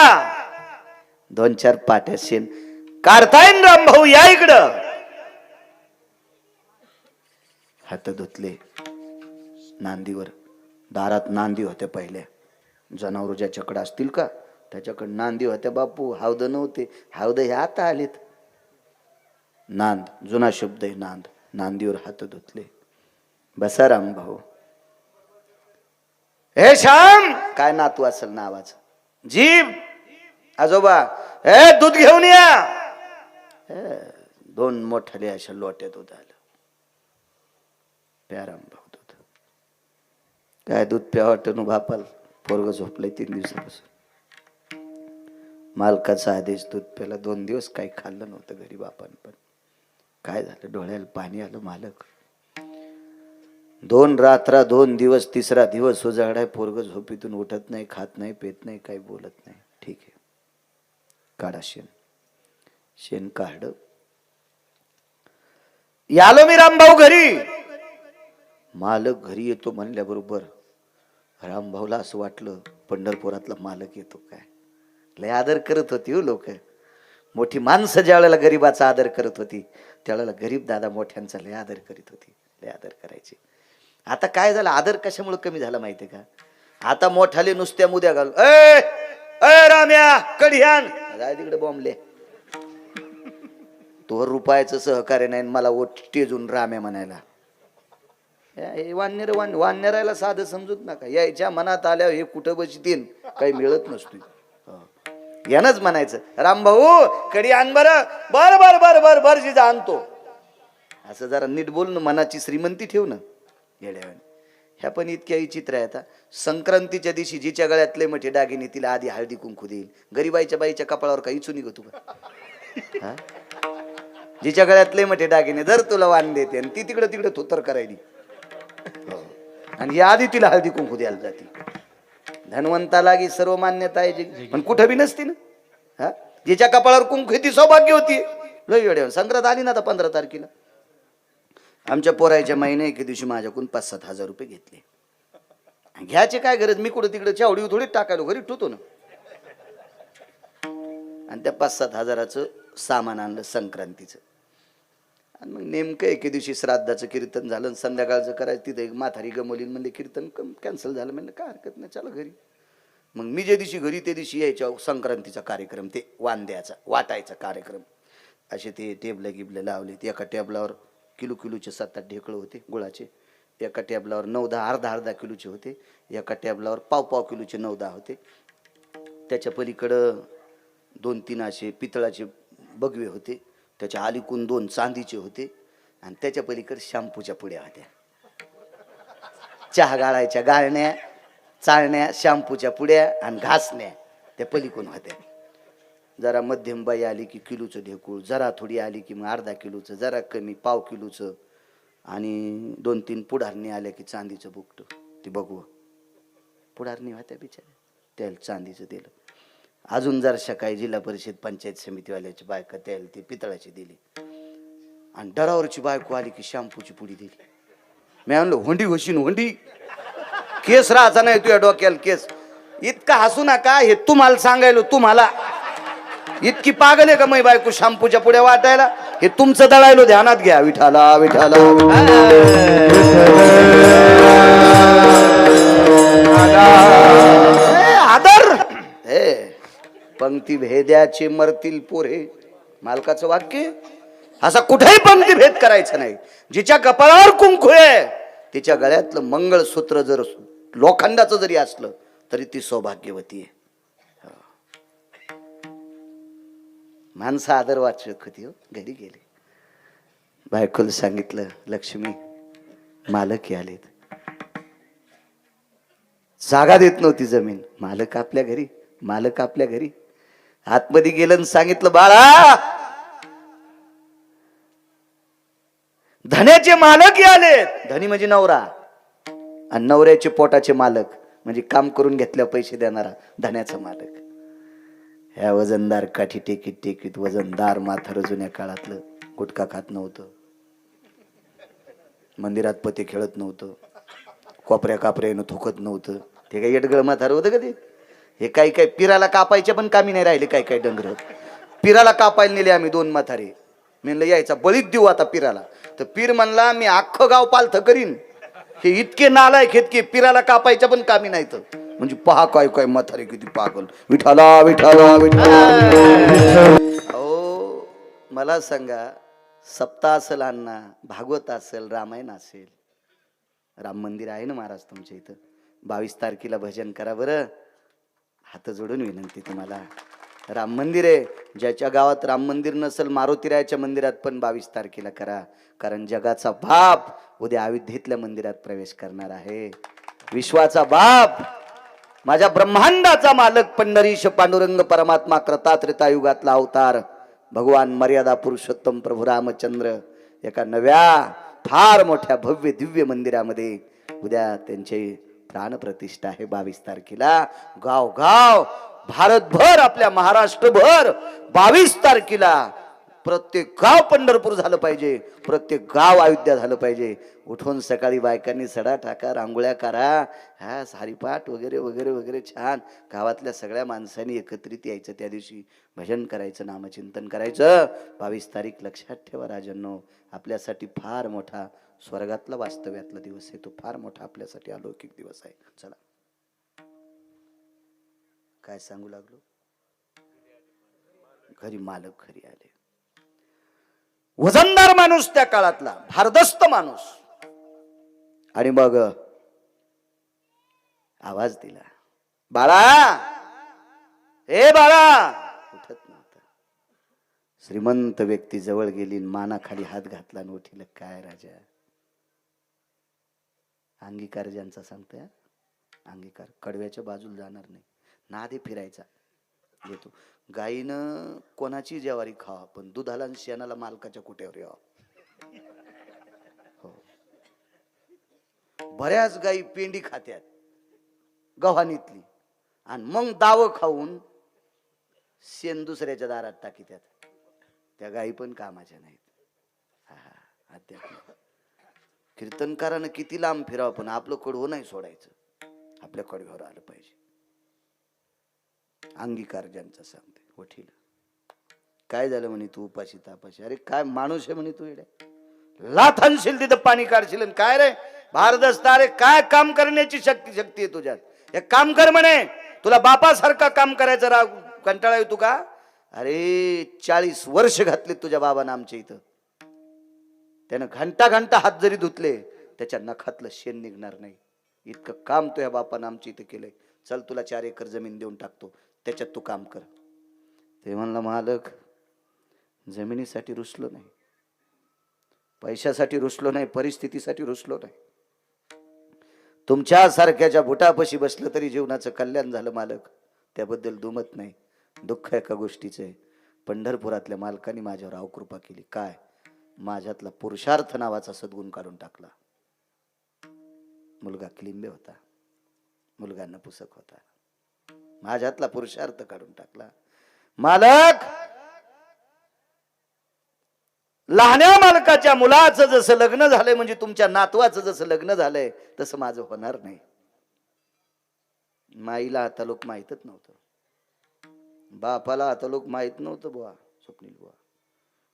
2-4 पाट्या शेण काढताय ना रामभाऊ, या इकडं. हात धुतले नांदीवर. दारात नांदी होत्या पहिल्या. जनावर ज्याच्याकडे असतील का त्याच्याकडे नांदी होत्या बापू. हावद नव्हते, हावद हे आता आलेत. नांद जुना शब्द आहे नांद. नांदीवर हात धुतले. बसा रामभाऊ. हे श्याम, काय नातू असेल नावाचं, जीव आजोबा, हे दूध घेऊन या. 2 मोठाले अशा लोट्यात दूध आलं. प्या रामभाऊ दूध. काय दूध प्या वाटण बापाल. पोरग झोपलंय 3 दिवसापासून. मालकाचा आदेश, दूध प्याला. 2 दिवस काही खाल्लं नव्हतं घरी बापान. पण काय झालं, डोळ्याला पाणी आलं. मालक 2 रात्र 2 दिवस, 3रा दिवस उजाडाय. पोरग झोपीतून उठत नाही, खात नाही, पेत नाही, काही बोलत नाही. ठीक आहे, काढा शेण. शेण काढ. यालो मी रामभाऊ घरी. मालक घरी येतो म्हणल्याबरोबर रामभाऊला असं वाटलं पंढरपुरातला मालक येतो काय. लय आदर करत होती हो लोक. मोठी माणसं ज्या वेळेला गरीबाचा आदर करत होती त्यावेळेला गरीब दादा मोठ्यांचा लय आदर करीत होती, लय आदर करायचे. आता काय झालं, आदर कशामुळे कमी झाला माहितीये का? आता मोठाले नुसत्या मुद्या घालून, ए राम्या कढी आण, जाय तिकडे बॉम्बले. तोवर रुपयाचं सहकार्य नाही, मला ओट टेजून राम्या म्हणायला. वानरायला साधं समजूत नका. यायच्या मनात आल्यावर हे कुठं बसतील काही मिळत नसतो. यानच म्हणायचं, रामभाऊ कडी आण बरं. बर बर बर बर बर जिजा आणतो. असं जरा नीट बोलणं, मनाची श्रीमंती ठेव ना येड्यावानी. ह्या पण इतक्या विचित्र आहे. आता संक्रांतीच्या दिवशी जिच्या गळ्यातले मोठे दागिने तिला आधी हळदी कुंकू देईल. गरीबाईच्या बाईच्या कपाळावर काही चुनी गो तुका. जिच्या गळ्यातले मोठे दागिने जर तुला वाण देते आणि ती तिकडे तिकडे थोतर करायली आणि या आधी तिला हळदी कुंकू द्यायला जाते. धनवंताला की सर्व मान्यता आहे, पण कुठं बी नसती ना. जिच्या कपाळावर कुंकू ती सौभाग्य होती. लय वेळ संक्रांत आली ना आता 15 तारखेला. आमच्या पोरायच्या महिने एके दिवशी माझ्याकडून 5-7 हजार रुपये घेतले. घ्यायचे काय गरज, मी कुठं तिकडे चावडी थोडी टाकायलो, घरी ठेवतो ना. आणि त्या 5-7 हजाराचं सामान आणलं संक्रांतीचं. आणि मग नेमकं एके दिवशी श्राद्धाचं कीर्तन झालं, संध्याकाळचं करायचं. तिथं एक म्हातारी गमोलीन म्हणजे कीर्तन कॅन्सल झालं. म्हणलं काय हरकत नाही, चला घरी. मग मी ज्या दिवशी घरी त्या दिवशी यायच्या संक्रांतीचा कार्यक्रम, ते वांद्याचा वाटायचा कार्यक्रम. असे ते टेबलं गिबलं लावले. एका टेबलावर किलोचे 7-8 ढेकळं होते गुळाचे. एका टेबलावर 9-10 अर्धा किलोचे होते. एका टेबलावर पाव किलोचे 9-10 होते. त्याच्या पलीकडं 2-3 असे पितळाचे बगवे होते. त्याच्या अलीकून 2 चांदीचे होते. आणि त्याच्या पलीकडे शॅम्पूच्या पुड्या होत्या. चहा गाळायच्या गाळण्या, चाळण्या, शॅम्पूच्या पुड्या आणि घासण्या त्या पलीकडून होत्या. जरा मध्यम बाई आली की किलोचं ढेकूळ, जरा थोडी आली की मग अर्धा किलोचं, जरा कमी पाव किलोचं, आणि 2-3 पुढारणी आल्या की चांदीचं बुकट. ती बघू पुढारणी होत्या बिचाऱ्या, त्याला चांदीचं दिलं. अजून जर सकाळी जिल्हा परिषद पंचायत समितीवाल्याची बायका त्याला ती पितळाची दिली. आणि डरावरची बायको आली की शॅम्पूची पुडी दिली. मी म्हणलो होंडी घोशीन होंडी, केस राहायचा नाही तुझ्या डोक्याला केस. इतका हसू नका, हे तुम्हाला सांगायलो. तुम्हाला इतकी पागल आहे का मै बायको शॅम्पूच्या पुड्या वाटायला? हे तुमचं दळायलो, ध्यानात घ्या. विठाला विठाला आदर. हे पंक्ती भेद्याचे मरतील पोरे, मालकाचं वाक्य. असा कुठेही पंक्ती भेद करायचा नाही. जिच्या कपाळावर कुंकू आहे तिच्या गळ्यातलं मंगळसूत्र जर लोखंडाचं जरी असलं तरी ती सौभाग्यवती आहे. माणसं आदर वाचक होती हो. घरी गेले, बायकोला सांगितलं, लक्ष्मी मालक आलेत. जागा देत नव्हती जमीन. मालक आपल्या घरी, मालक आपल्या घरी. आतमध्ये गेलं आणि सांगितलं, बाळा धन्याचे मालक आलेत. धनी म्हणजे नवरा, आणि नवऱ्याचे पोटाचे मालक म्हणजे काम करून घेतल्या पैसे देणारा धन्याचा मालक. ह्या वजनदार काठी टेकीत टेकीत वजनदार माथार जुन्या काळातलं गुटखा खात नव्हतं, मंदिरात पते खेळत नव्हतं, कोपऱ्या कापऱ्यानं थुकत नव्हतं. ते काही येडगळ म्हातारं होतं का ते? हे काही काही पिराला कापायच्या पण कामी नाही राहिले. काही काही डंगर पिराला कापायला नेले आम्ही 2 म्हातारे. म्हणलं यायचा बळीच देऊ आता पिराला. तर पीर म्हणला मी अख्खं गाव पालथं करीन. हे इतके नालायक इतके पिराला कापायच्या पण कामी नाहीत. म्हणजे पहा काय काय म्हातारे किती पागल. विठाला विठाला विठाला. हो मला सांगा, सप्ताह असेल, अण्णा भागवत असेल, रामायण असेल, राम मंदिर आहे ना महाराज तुमच्या इथं. 22 तारखेला भजन करा बरं. हात जोडून विनंती तुम्हाला. राम मंदिर आहे. ज्याच्या गावात राम मंदिर नसेल, मारुतीरायाच्या मंदिरात पण 22 तारखेला करा. कारण जगाचा बाप उद्या अयोध्येतल्या मंदिरात प्रवेश करणार आहे. विश्वाचा बाप, माझ्या ब्रह्मांडाचा मालक, पंढरीश पांडुरंग परमात्मा, कृतात्रेता युगातला अवतार भगवान मर्यादा पुरुषोत्तम प्रभू रामचंद्र एका नव्या फार मोठ्या भव्य दिव्य मंदिरामध्ये उद्या त्यांची प्राणप्रतिष्ठा आहे 22 तारखेला. गाव गाव भारतभर, आपल्या महाराष्ट्रभर 22 तारखेला प्रत्येक गाव पंढरपूर झालं पाहिजे, प्रत्येक गाव अयोध्या झालं पाहिजे. उठून सकाळी बायकांनी सडा टाका, रांगोळ्या करा, हा सारीपाठ वगैरे वगैरे वगैरे छान. गावातल्या सगळ्या माणसांनी एकत्रित यायचं, त्या दिवशी भजन करायचं, नामचिंतन करायचं. 22 तारीख लक्षात ठेवा राजांनो, आपल्यासाठी फार मोठा स्वर्गातला वास्तव्यातला दिवस आहे. तो फार मोठा आपल्यासाठी अलौकिक दिवस आहे. चला काय सांगू लागलो, घरी मालक घरी आले. वजनदार माणूस त्या काळातला, भारदस्त माणूस. आणि मग आवाज दिला, बाळा, ए बाळा. उठत नव्हता. श्रीमंत व्यक्ती जवळ गेली, मानाखाली हात घातला आणि उठील. काय राजा, अंगीकार ज्यांचा सांगतोय, अंगीकार कडव्याच्या बाजूला जाणार नाही, नादे फिरायचा. येतो गाईनं कोणाची ज्वारी खावा, पण दुधाला आणि शेणाला मालकाच्या कुट्यावर यावं. हो, बऱ्याच गाई पेंडी खात्यात गव्हाणीतली, आणि मग दाव खाऊन शेण दुसऱ्याच्या दारात टाकीत्यात. त्या गाई पण कामाच्या नाहीत. अध्यात्म कीर्तनकारानं किती लांब फिरावं, पण आपलं कडवं नाही सोडायचं, आपल्या कडव्यावर आलं पाहिजे. अंगीकार ज्यांचा सांगते. वठील काय झालं म्हणे, तू उपाशी तापाशी. अरे काय माणूस आहे म्हणे तू, येड्या लाथ आणशील तिथं पाणी काढशील. काय रे भारदस्ता, अरे काय काम करण्याची शक्ती आहे तुझ्यात, हे काम कर म्हणे. तुला बापासारखा काम करायचा राग कंटाळा येतो का? अरे 40 वर्ष घातले तुझ्या बाबानं आमच्या इथं. त्यानं घंटा घंटा हात जरी धुतले, त्याच्या नखातलं शेण निघणार नाही. इतकं काम तुझ्या बापानं आमच्या इथं केलंय. चल तुला 4 एकर जमीन देऊन टाकतो, त्याच्यात तू काम कर. ते म्हणला, मालक जमिनीसाठी रुसलो नाही, पैशासाठी रुसलो नाही, परिस्थितीसाठी रुसलो नाही. तुमच्या सारख्याच्या बुटापाशी बसलं तरी जीवनाचं कल्याण झालं मालक, त्याबद्दल दुमत नाही. दुःख एका गोष्टीचं आहे, पंढरपुरातल्या मालकाने माझ्यावर अवकृपा केली. काय, माझ्यातला पुरुषार्थ नावाचा सद्गुण काढून टाकला. मुलगा क्लिंबे होता, मुलगा नपुसक होता, माझ्यातला पुरुषार्थ काढून टाकला. मालक, लहान्या मालकाच्या मुलाचं जसं लग्न झालंय, म्हणजे तुमच्या नातवाचं जसं लग्न झालंय, तसं माझं होणार नाही. माईला आता लोक माहीतच नव्हतं, बापाला आता लोक माहित नव्हतं बुवा, स्वप्नील बुवा.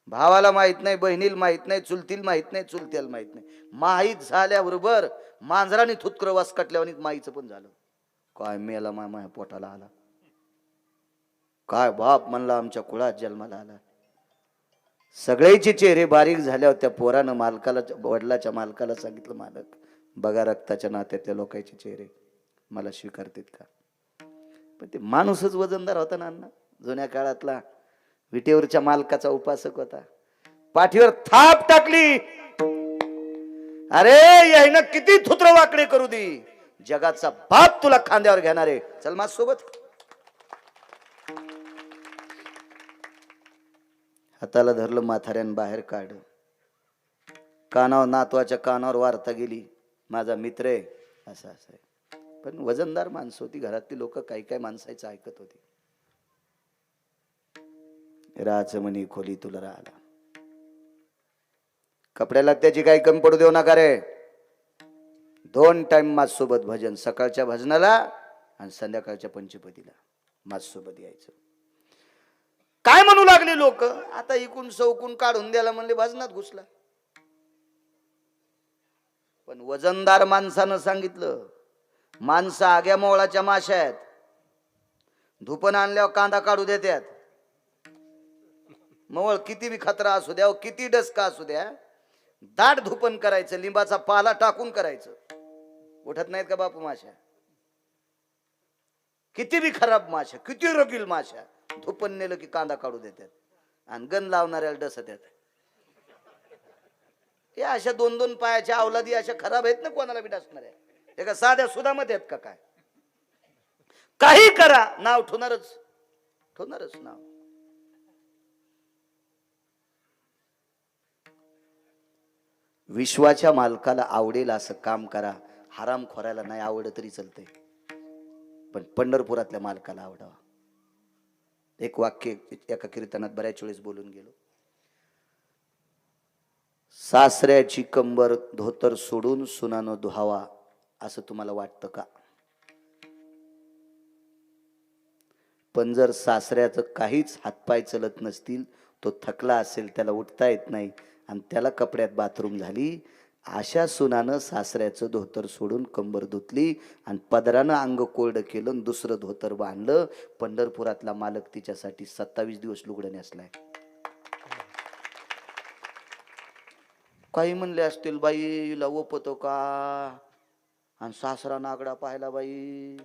भावाला माहित नाही, बहिणीला माहित नाही, चुलतीला माहित नाही, चुलत्याला माहित नाही. माहीत झाल्याबरोबर मांजराने थुतकर वास कटल्यावर माईचं पण झालं. काय मेला माझ्या पोटाला आला, काय बाप म्हणला आमच्या कुळात जन्माला आला. सगळ्याचे चेहरे बारीक झाल्यावर त्या पोरानं मालकाला, वडिलाच्या मालकाला सांगितलं, मालक बघा रक्ताच्या नात्यातल्या लोकांचे चेहरे मला स्वीकारतात का? पण ते माणूसच वजनदार होता ना अण्णा, जुन्या काळातला विटेवरच्या मालकाचा उपासक होता. पाठीवर थाप टाकली. अरे यायनं किती थुत्र वाकडे करू दे, जगाचा बाप तुला खांद्यावर घेणार आहे. चल माझ सोबत. हाताला धरलं म्हाताऱ्यानं बाहेर काढ. कानावर, नातवाच्या कानावर वार्ता गेली, माझा मित्र आहे असं असं आहे. पण वजनदार माणसं होती, घरातली लोक काही काय माणसाचं ऐकत होती. राजमणी खोली तुला राहिला. कपड्याला त्याची काही कमी पडू देऊ नका रे. 2 टाइम माझ्यासोबत भजन, सकाळच्या भजनाला आणि संध्याकाळच्या पंचपदीला माझ्यासोबत यायचं. काय म्हणू लागले लोक, आता इकून सौकून काढून द्यायला म्हणले भजनात घुसला. पण वजनदार माणसानं सांगितलं, माणसं आग्या मोळाच्या माश्या आहेत, धुपण आणल्यावर कांदा काढू देतात. मवळ किती बी खतरा असू द्या, किती डसका असू द्या, दाट धुपण करायचं, लिंबाचा पाला टाकून करायचं. उठत नाहीत का बापू माश्या? किती बी खराब माश्या, किती रगील माश्या, धुपण नेलं की कांदा काढू देतात आणि गण लावणाऱ्याला डसत येतात. हे अशा 2-2 पायाच्या अवलादी अशा खराब आहेत ना, कोणाला बी डसणाऱ्या. हे का साध्या सुधामध्ये आहेत का काय? काही करा, नाव ठेवणारच, ठेवणारच नाव. विश्वाच्या मालकाला आवडेल असं काम करा. हराम खोरायला नाही आवडत तरी चालतंय, पण पंढरपुरातल्या मालकाला आवडावा. एक वाक्य एका कीर्तनात बऱ्याच वेळेस बोलून गेलो. सासऱ्याची कंबर धोतर सोडून सुनानं धुवावा असं तुम्हाला वाटतं का? पण जर सासऱ्याचं काहीच हातपाय चलत नसतील, तो थकला असेल, त्याला उठता येत नाही आणि त्याला कपड्यात बाथरूम झाली, अशा सुनानं सासऱ्याचं धोतर सोडून कंबर धुतली आणि पदरानं अंग कोरडं केलं आणि दुसरं धोतर बांधलं. पंढरपुरातला मालक तिच्यासाठी 27 दिवस लुगडं नेसलाय. काही म्हणले असतील, बाईला ओपतो का, आणि सासरा नागडा पाहिला, बाई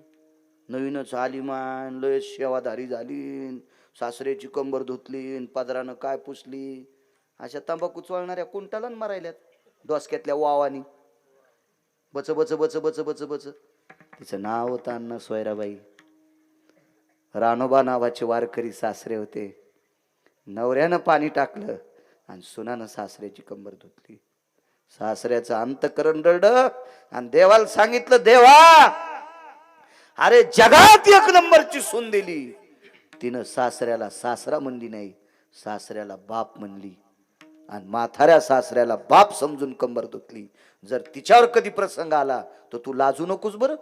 नवीनच आली मान, लय सेवाधारी झाली, सासऱ्याची कंबर धुतली, पदरानं काय पुसली. अशा तंबाखू चोळणाऱ्या कुंटाला मारायल्यात डोसक्यातल्या वावानी. बच बच बच बच बच बच. तिचं नाव होतं अण्णा सोयराबाई. रानोबा नावाचे वारकरी सासरे होते. नवऱ्यानं पाणी टाकलं आणि सुनानं सासऱ्याची कंबर धुतली. सासऱ्याचं अंतकरण रडलं आणि देवाला सांगितलं, देवा अरे जगात 1 नंबरची सून दिली. तिनं सासऱ्याला सासरा म्हणली नाही, सासऱ्याला बाप म्हणली आणि म्हाताऱ्या सासऱ्याला बाप समजून कंबर धुतली. जर तिच्यावर कधी प्रसंग आला तर तू लाजू नकोस बरं.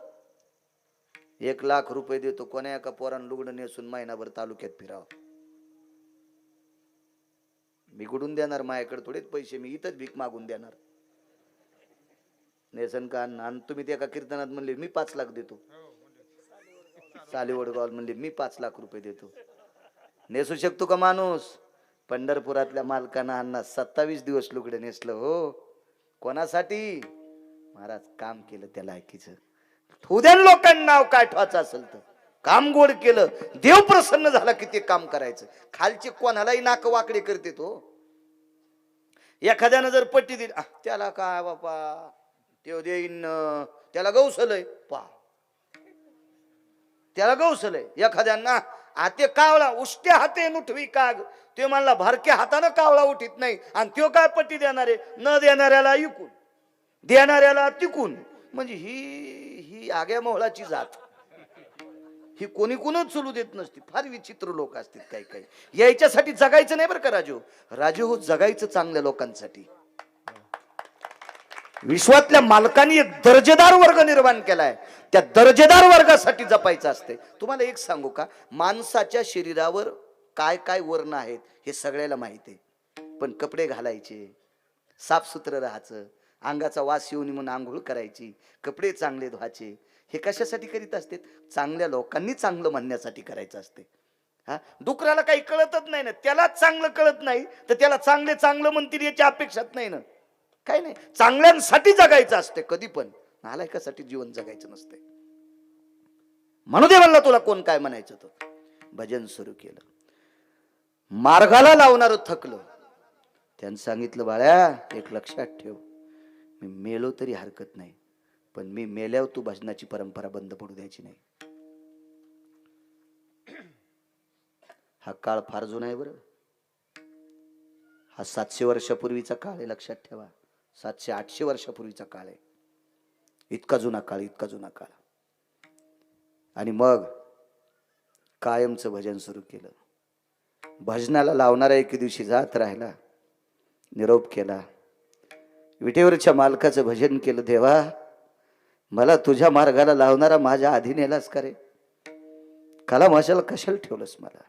1 लाख रुपये देतो कोण्या एका पोरानं लुगडं नेसून महिनाभर तालुक्यात फिरावं. मी कुठून देणार, माझ्याकडे थोडेच पैसे, मी इथंच भीक मागून देणार. नेसन का आणि तुम्ही त्या एका कीर्तनात म्हणले मी 5 लाख देतो, सालीवडगाव म्हणले मी 5 लाख रुपये देतो. नेसू शकतो का माणूस? पंढरपुरातल्या मालकानं अण्णा 27 दिवस लुगडे नेसलं. हो कोणासाठी? महाराज काम केलं त्या लायकीचं. उद्या लोकांना नाव काय ठेवायचं असेल तर काम गोड केलं, देव प्रसन्न झाला की ते काम करायचं. खालचे कोणालाही नाक वाकडे करते तो. एखाद्यानं जर पट्टी दिली, त्याला काय बापा ते देईन, त्याला गौसलय पा, त्याला गौसलय. एखाद्यांना हाते कावळा उष्ट्या हाते नुठवी काग, ते म्हणला भारक्या हातानं कावळा उठीत नाही आणि त्यो काय पट्टी देणारे, न देणाऱ्याला इकून देणाऱ्याला तिकून. म्हणजे ही आग्या मोहळाची जात, ही कोणी कोणच चलू देत नसती. फार विचित्र लोक असतात काही काही. यायच्यासाठी जगायचं नाही बरं का राजू. राजू हो, जगायचं चांगल्या लोकांसाठी. विश्वातल्या मालकांनी एक दर्जेदार वर्ग निर्माण केलाय, त्या दर्जेदार वर्गासाठी जपायचं असते. तुम्हाला एक सांगू का, माणसाच्या शरीरावर काय काय वर्ण आहेत हे सगळ्याला माहिती आहे. पण कपडे घालायचे, साफसुत्र राहायचं, अंगाचा वास येऊ नये म्हणून आंघोळ करायची, कपडे चांगले धुवायचे, हे कशासाठी करीत असते? चांगल्या लोकांनी चांगलं म्हणण्यासाठी करायचं असते. हा, डुकराला काही कळतच नाही ना, त्यालाच चांगलं कळत नाही तर त्याला चांगले चांगलं म्हणतील याची अपेक्षाच नाही ना. काही नाही, चांगल्यांसाठी जगायचं असते कधी पण, नालायकासाठी जीवन जगायचं नसते. म्हणू दे म्हणला तुला कोण काय म्हणायचं. तो भजन सुरू केलं, मार्गाला लावणार थकलं, त्यानं सांगितलं, बाळ्या एक लक्षात ठेव, मी मेलो तरी हरकत नाही, पण मी मेल्यावर तू भजनाची परंपरा बंद पडू द्यायची नाही. हा काळ फार जुना आहे बरं. हा 700 वर्षापूर्वीचा काळ आहे, लक्षात ठेवा. 700-800 वर्षापूर्वीचा काळ आहे. इतका जुना काळ, इतका जुना काळ. आणि मग कायमचं भजन सुरू केलं. भजनाला लावणारा एके दिवशी जात राहिला, निरोप केला, विटेवरच्या मालकाचं भजन केलं. देवा, मला तुझ्या मार्गाला लावणारा माझ्या आधी नेलास का रे? काला माशाला कशाला ठेवलंस मला?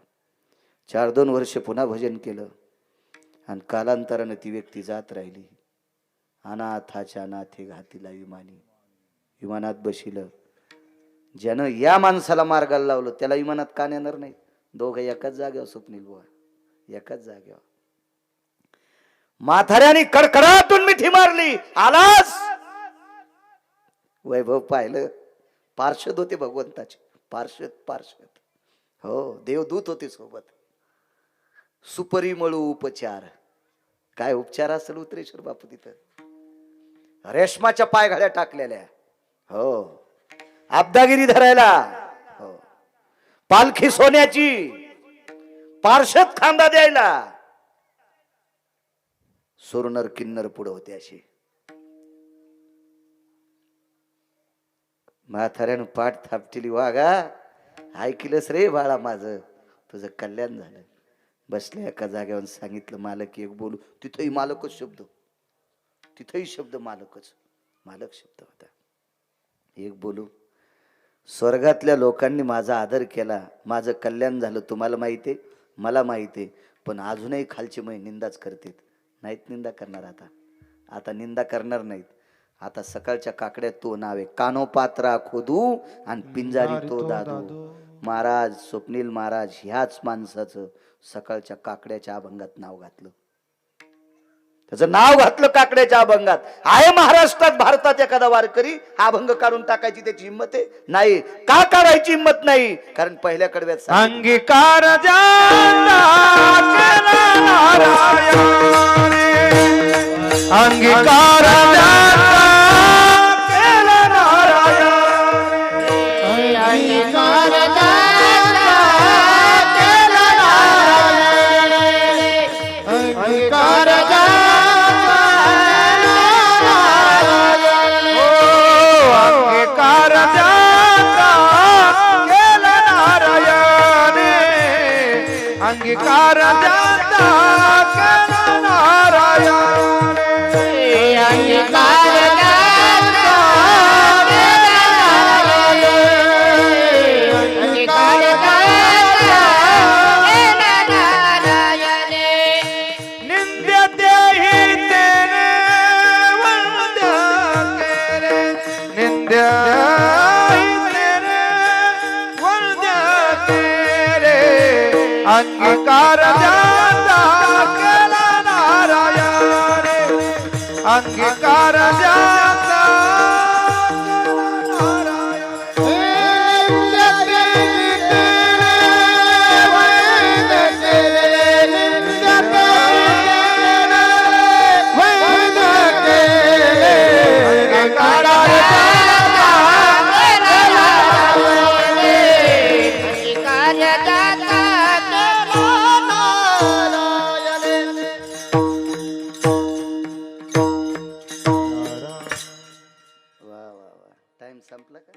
4-2 वर्ष पुन्हा भजन केलं आणि कालांतरानं ती व्यक्ती जात राहिली. अनाथाच्या नाथे घातीला विमानी, विमानात बशिलं. ज्यानं या माणसाला मार्गाला लावलं त्याला विमानात का नेणार नाही? दोघं एकाच जागेवर, स्वप्नील बुवा, एकाच जागेवर. म्हाताऱ्याने कडकडाटून मिठी मारली, आलास? वैभव पाहिलं. पार्षद होते भगवंताचे, पार्षद. हो, देवदूत होते सोबत. सुपरिमळू उपचार. काय उपचार असेल उत्तरेश्वर बापू तिथं. रेशमाच्या पायघड्या टाकलेल्या. हो, आबदागिरी धरायला. हो, पालखी सोन्याची, पार्षद खांदा द्यायला. सुरनर किन्नर पुढे होते अशी. म्हाताऱ्यानं पाठ थापटिली. वागा, ऐकलंस रे बाळा माझं, तुझं कल्याण झालं. बसल्या एका जागेवर सांगितलं, मालक एक बोलू. तिथंही मालकच शब्द, तिथंही शब्द मालकच, मालक शब्द होता. एक बोलू. स्वर्गातल्या लोकांनी माझा आदर केला, माझं कल्याण झालं. तुम्हाला माहिती आहे, मला माहिती आहे, पण अजूनही खालची मै निंदाच करतात. नाहीत निंदा करणार. आता निंदा करणार नाहीत. आता सकाळच्या काकड्यात तो नाव आहे, कानोपात्रा खोदू आणि पिंजारी तो दादू. महाराज, स्वप्नील महाराज ह्याच माणसाचं सकाळच्या काकड्याच्या अभंगात नाव घातलं. त्याचं नाव घातलं काकड्याच्या अभंगात. आहे महाराष्ट्रात, भारतात एखादा वारकरी हा अभंग काढून टाकायची त्याची हिंमत आहे? नाही. का काढायची हिंमत नाही? कारण पहिल्या कडव्यात अंगीकार अंगीकार अंगीकार जाता केला नारायण. अंगीकार जाता केला नारायण. अंगीकार जाता केला नारायण. निंद्यते ही तेरे वंद्य केरे. निंद्य अंगीकार जाता केला नारायण. अंगीकार जाता संपला का?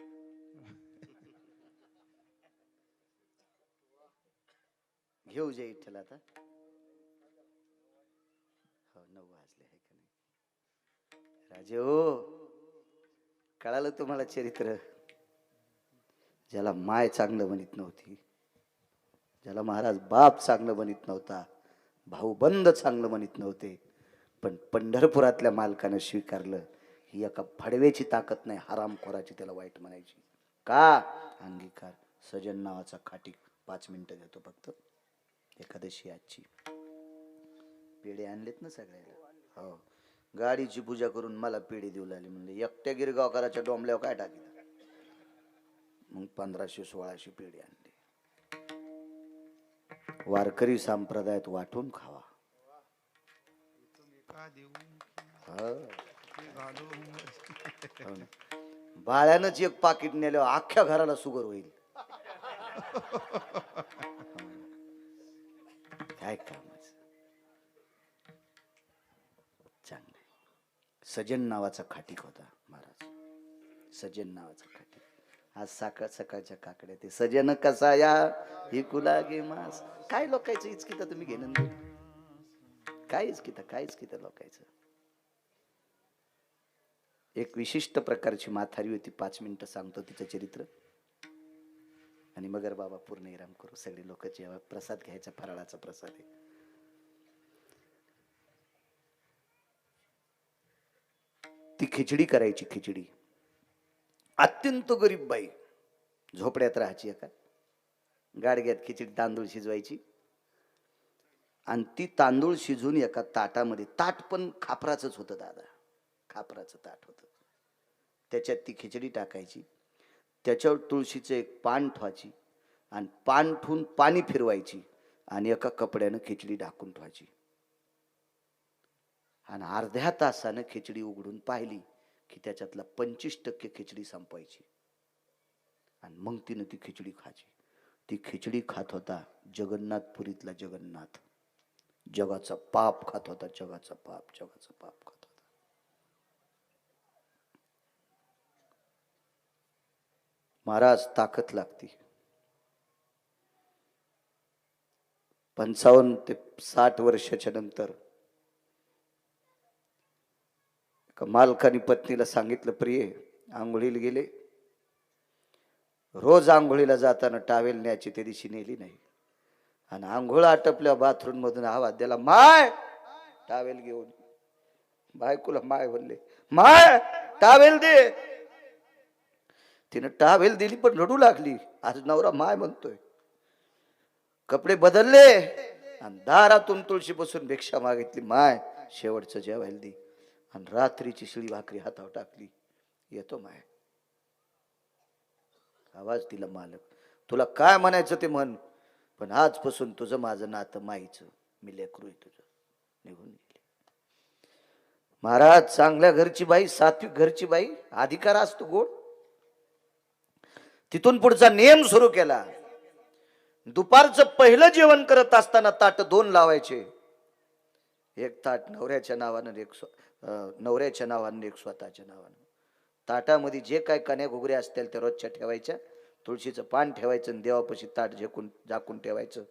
घेऊ जे इठ्ठल आता. हो, 9 वाजले आहे का नाही? राजे हो, कळालं तुम्हाला चरित्र? ज्याला माय चांगलं म्हणत नव्हती, ज्याला महाराज बाप चांगलं म्हणत नव्हता, भाऊ बंद चांगलं म्हणत नव्हते, पण पंढरपुरातल्या मालकानं स्वीकारलं. ही एका फडव्याची ताकद नाही, हरामखोराची त्याला वाईट म्हणायची. का? अंगीकार. सजन नावाचा खाटीक 5 मिनिटं घेतो फक्त. एकादशी आजची. पेढे आणलेत ना सगळ्याला? हो. गाडीची पूजा करून मला पेढे देऊ लागले. म्हणले एकट्या गिरगावकराच्या डोंबल्यावर काय टाकलं? मग 1500-1600 पेढे आणले. वारकरी संप्रदायात वाटून खावा. देऊ हा. ते घालू हो ना. बाळ्यानंच एक पाकिट नेल्यावर अख्ख्या घराला शुगर होईल. काय कामाचं. चांगलं. सजन नावाचा खाटीक होता महाराज. सजन नावाचा खाटीक. आज सकाळ सकाळच्या काकड्या ते सजन कसा या ही कुलागे मास. काय लोकायचं इचकिता तुम्ही घेणं काय इचकिता लोकायचं. एक विशिष्ट प्रकारची माथारी होती. 5 मिनिटं सांगतो तिचं चरित्र आणि मगर बाबा पूर्ण विराम करू. सगळे लोक जेव्हा प्रसाद घ्यायचा, फराळाचा प्रसाद आहे. ती खिचडी करायची. खिचडी अत्यंत गरीब बाई. झोपड्यात राहायची. एका गाडग्यात खिचडी तांदूळ शिजवायची आणि ती तांदूळ शिजून एका ताटामध्ये, ताट पण खापराचंच होतं दादा, खापराचं ताट होतं. त्याच्यात ती खिचडी टाकायची. त्याच्यावर तुळशीचं एक पान ठेवायची आणि पान ठेवून पाणी फिरवायची आणि एका कपड्यानं खिचडी ढाकून ठेवायची आणि अर्ध्या तासानं खिचडी उघडून पाहिली की त्याच्यातला 25% खिचडी संपवायची आणि मग तिनं ती खिचडी खायची. ती खिचडी खात होता जगन्नाथपुरीतला जगन्नाथ. जगाचा पाप खात होता. जगाचा पाप खात होता. महाराज ताकद लागती. 55 ते 60 वर्षाच्या नंतर मालकानी पत्नीला सांगितलं, प्रिय आंघोळीला गेले. रोज आंघोळीला जाताना टावेल न्यायची, त्या दिवशी नेली नाही आणि आंघोळ आटपल्या बाथरूम मधून आवाज दिला, माय टावेल घेऊन. बायकोला माय बोलले, माय टावेल दे. तिनं टावेल दिली पण रडू लागली. आज नवरा माय म्हणतोय. कपडे बदलले आणि दारातून तुळशी बसून भिक्षा मागितली, माय शेवटचं जेवायला दे. आणि रात्रीची शिळी भाकरी हातावर टाकली, येतो माय. आवाज दिला, मालक तुला काय म्हणायचं ते म्हण, पण आजपासून तुझं माझं नातं माईचं, मी लेकरू आहे तुझं. निघून गेले. महाराज चांगल्या घरची बाई, सात्विक घरची बाई, अधिकार असतो गोड. तिथून पुढचा नियम सुरू केला. दुपारचं पहिलं जेवण करत असताना ताट 2 लावायचे. एक ताट नवऱ्याच्या नावानं, नवऱ्याच्या नावानं, एक स्वतःच्या नावानं. ताटामध्ये जे काय कण्या घुगऱ्या असतील त्या रोजच्या ठेवायच्या. तुळशीचं पान ठेवायचं आणि देवापाशी ताट झाकून ठेवायचं.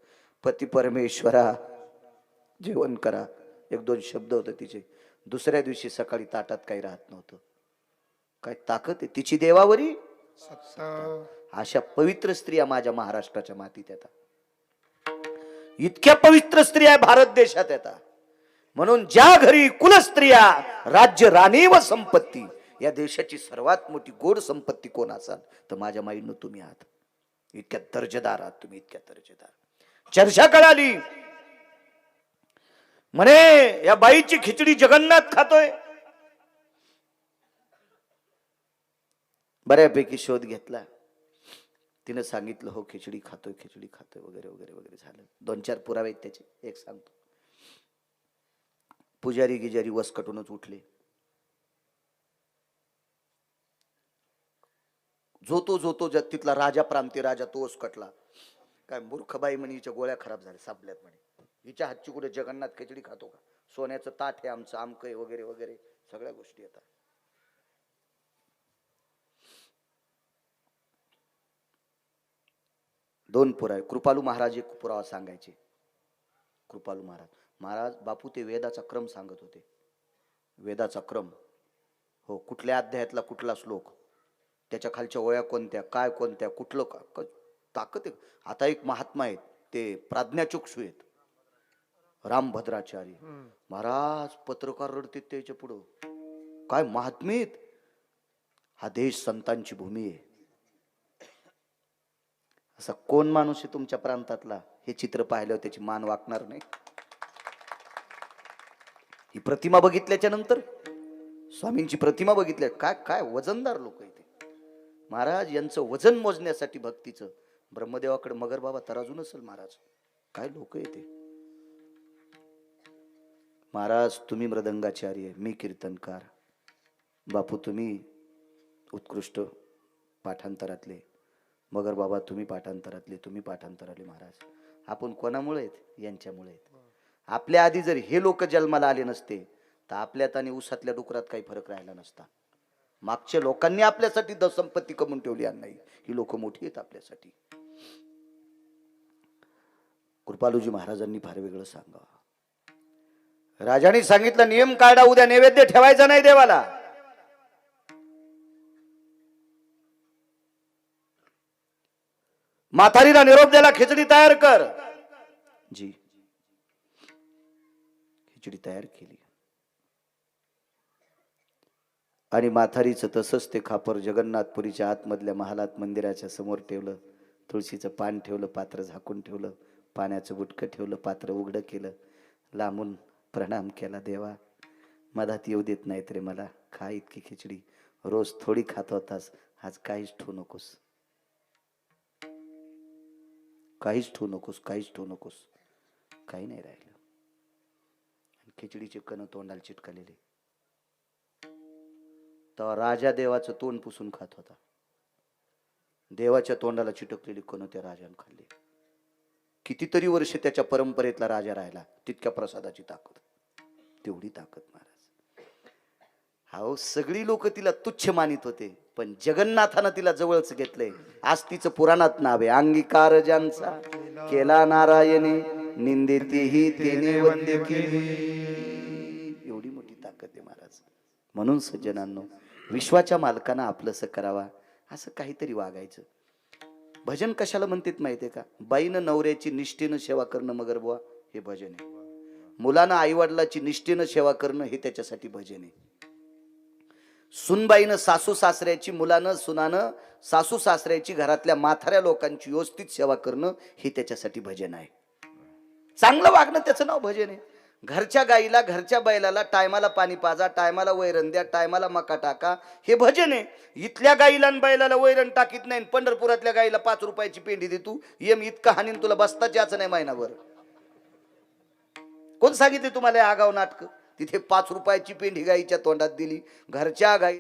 पती परमेश्वरा जेवण करा, 1-2 शब्द होते तिचे. दुसऱ्या दिवशी सकाळी ताटात काही राहत नव्हतं. काय ताकद आहे तिची देवावरी. अशा पवित्र स्त्रिया माझ्या महाराष्ट्राच्या मातीत येतात. इतक्या पवित्र स्त्रिया भारत देशात येतात. म्हणून ज्या घरी कुलस्त्रिया राज्य, राणी व संपत्ती, या देशाची सर्वात मोठी गोड संपत्ती कोण असाल तर माझ्या माईनं तुम्ही आहात. इतक्या दर्जेदार आहात तुम्ही, इतक्या दर्जेदार. चर्चा कळाली म्हणे या बाईची खिचडी जगन्नाथ खातोय. बऱ्यापैकी शोध घेतला. तिनं सांगितलं, हो खिचडी खातोय वगैरे वगैरे वगैरे झालं. 2-4 पुरावे आहेत त्याचे, एक सांगतो. पुजारी गिजारी वसकटूनच उठले. जो तिथला राजा, प्रांती राजा, तो वसकटला. काय मूर्ख बाई म्हणे, हिच्या गोळ्या खराब झाल्या, सापल्यात म्हणे. हिच्या हातची कुठे जगन्नाथ खिचडी खातो का? सोन्याचं ताट आहे आमचं, आमक आहे वगैरे वगैरे सगळ्या गोष्टी येतात. दोन पुरावे. कृपालू महाराज एक पुरावा सांगायचे. कृपालू महाराज बापू ते वेदाचा क्रम सांगत होते. वेदाचा क्रम, हो, कुठल्या अध्यायातला कुठला श्लोक, त्याच्या खालच्या ओळ्या कोणत्या, काय कोणत्या, कुठलं ताकद आहे. आता एक महात्मा आहेत, ते प्राज्ञाचक्षू आहेत, रामभद्राचार्य महाराज. पत्रकार रडतात त्याच्या पुढं. काय महात्मेत. हा देश संतांची भूमी आहे. असा कोण माणूस आहे तुमच्या प्रांतातला, हे चित्र पाहिल्यावर त्याची मान वाकणार नाही? ही प्रतिमा बघितल्याच्या नंतर, स्वामींची प्रतिमा बघितल्या, काय काय वजनदार लोक आहेत महाराज. यांचं वजन मोजण्यासाठी भक्तीचं ब्रह्मदेवाकडे मगर बाबा तराजू नसेल महाराज. काय लोक आहे ते. महाराज तुम्ही मृदंगाचार्य, मी कीर्तनकार, बापू तुम्ही उत्कृष्ट पाठांतरातले, मगर बाबा तुम्ही पाठांतरातले, तुम्ही पाठांतरातले. महाराज आपण कोणामुळे आहेत? यांच्यामुळे आहेत. आपल्या आधी जर हे लोक जन्माला आले नसते तर आपल्यात आणि उसातल्या डुकरात काही फरक राहिला नसता. मागच्या लोकांनी आपल्यासाठी संपत्ती कमवून ठेवली नाही. ही लोक मोठी आहेत आपल्यासाठी. कृपालूजी महाराजांनी फार वेगळं सांगा. राजाने सांगितलं नियम काढा, उद्या नैवेद्य ठेवायचा नाही देवाला. म्हातारीला निरोप द्यायला खिचडी तयार कर. जी खिचडी तयार केली आणि म्हातारीचं तसंच ते खापर जगन्नाथपुरीच्या आतमधल्या महालात मंदिराच्या समोर ठेवलं. तुळशीचं पान ठेवलं, पात्र झाकून ठेवलं, पाण्याचं बुटकं ठेवलं, पात्र उघडं केलं, लांबून प्रणाम केला. देवा मधात येऊ देत नाहीत रे मला, खा इतकी खिचडी, रोज थोडी खात होतास, आज काहीच ठेवू नकोस, काहीच ठेवू नकोस, काहीच ठेवू नकोस. काही नाही राहिलं. खिचडीचे कण तोंडाला चिटकलेले. तेव्हा राजा देवाचं तोंड पुसून खात होता. देवाच्या तोंडाला चिटकलेली कण त्या राजाने खाल्ली. कितीतरी वर्ष त्याच्या परंपरेतला राजा राहिला. तितक्या प्रसादाची ताकद, तेवढी ताकद महाराज. हो सगळी लोक तिला तुच्छ मानित होते, पण जगन्नाथानं तिला जवळच घेतलंय. आज तिचं पुराणात नाव आहे, अंगीकार ज्यांचा केला नारायणे, निंदितेही तेने वंद्य केली. एवढी मोठी ताकद आहे महाराज. म्हणून सज्जनांनो, विश्वाच्या मालकांना आपलंसं करावा, असं काहीतरी वागायचं. भजन कशाला म्हणतात माहितीये का? बाईनं नवऱ्याची निष्ठेनं सेवा करणं मगर बुवा हे भजन आहे. मुलानं आईवडिलाची निष्ठेनं सेवा करणं हे त्याच्यासाठी भजन आहे. सुनबाईनं सासू सासऱ्याची, मुलानं सुनानं सासू सासऱ्याची, घरातल्या म्हाताऱ्या लोकांची व्यवस्थित सेवा करणं हे त्याच्यासाठी भजन आहे. चांगलं वागणं त्याचं नाव भजन आहे. घरच्या गाईला, घरच्या बैलाला टायमाला पाणी पाजा, टायमाला वैरण द्या, टायमाला मका टाका, हे भजन आहे. इथल्या गाईला आणि बैलाला वैरण टाकीत नाही, पंढरपुरातल्या गाईला 5 रुपयाची पेंडी दे तू, येम इतका हानीन तुला बसताच याचं नाही महिनाभर. कोण सांगितले तुम्हाला आगाव नाटक? तिथे 5 रुपयाची पेंडी गाईच्या तोंडात दिली. घरच्या गाई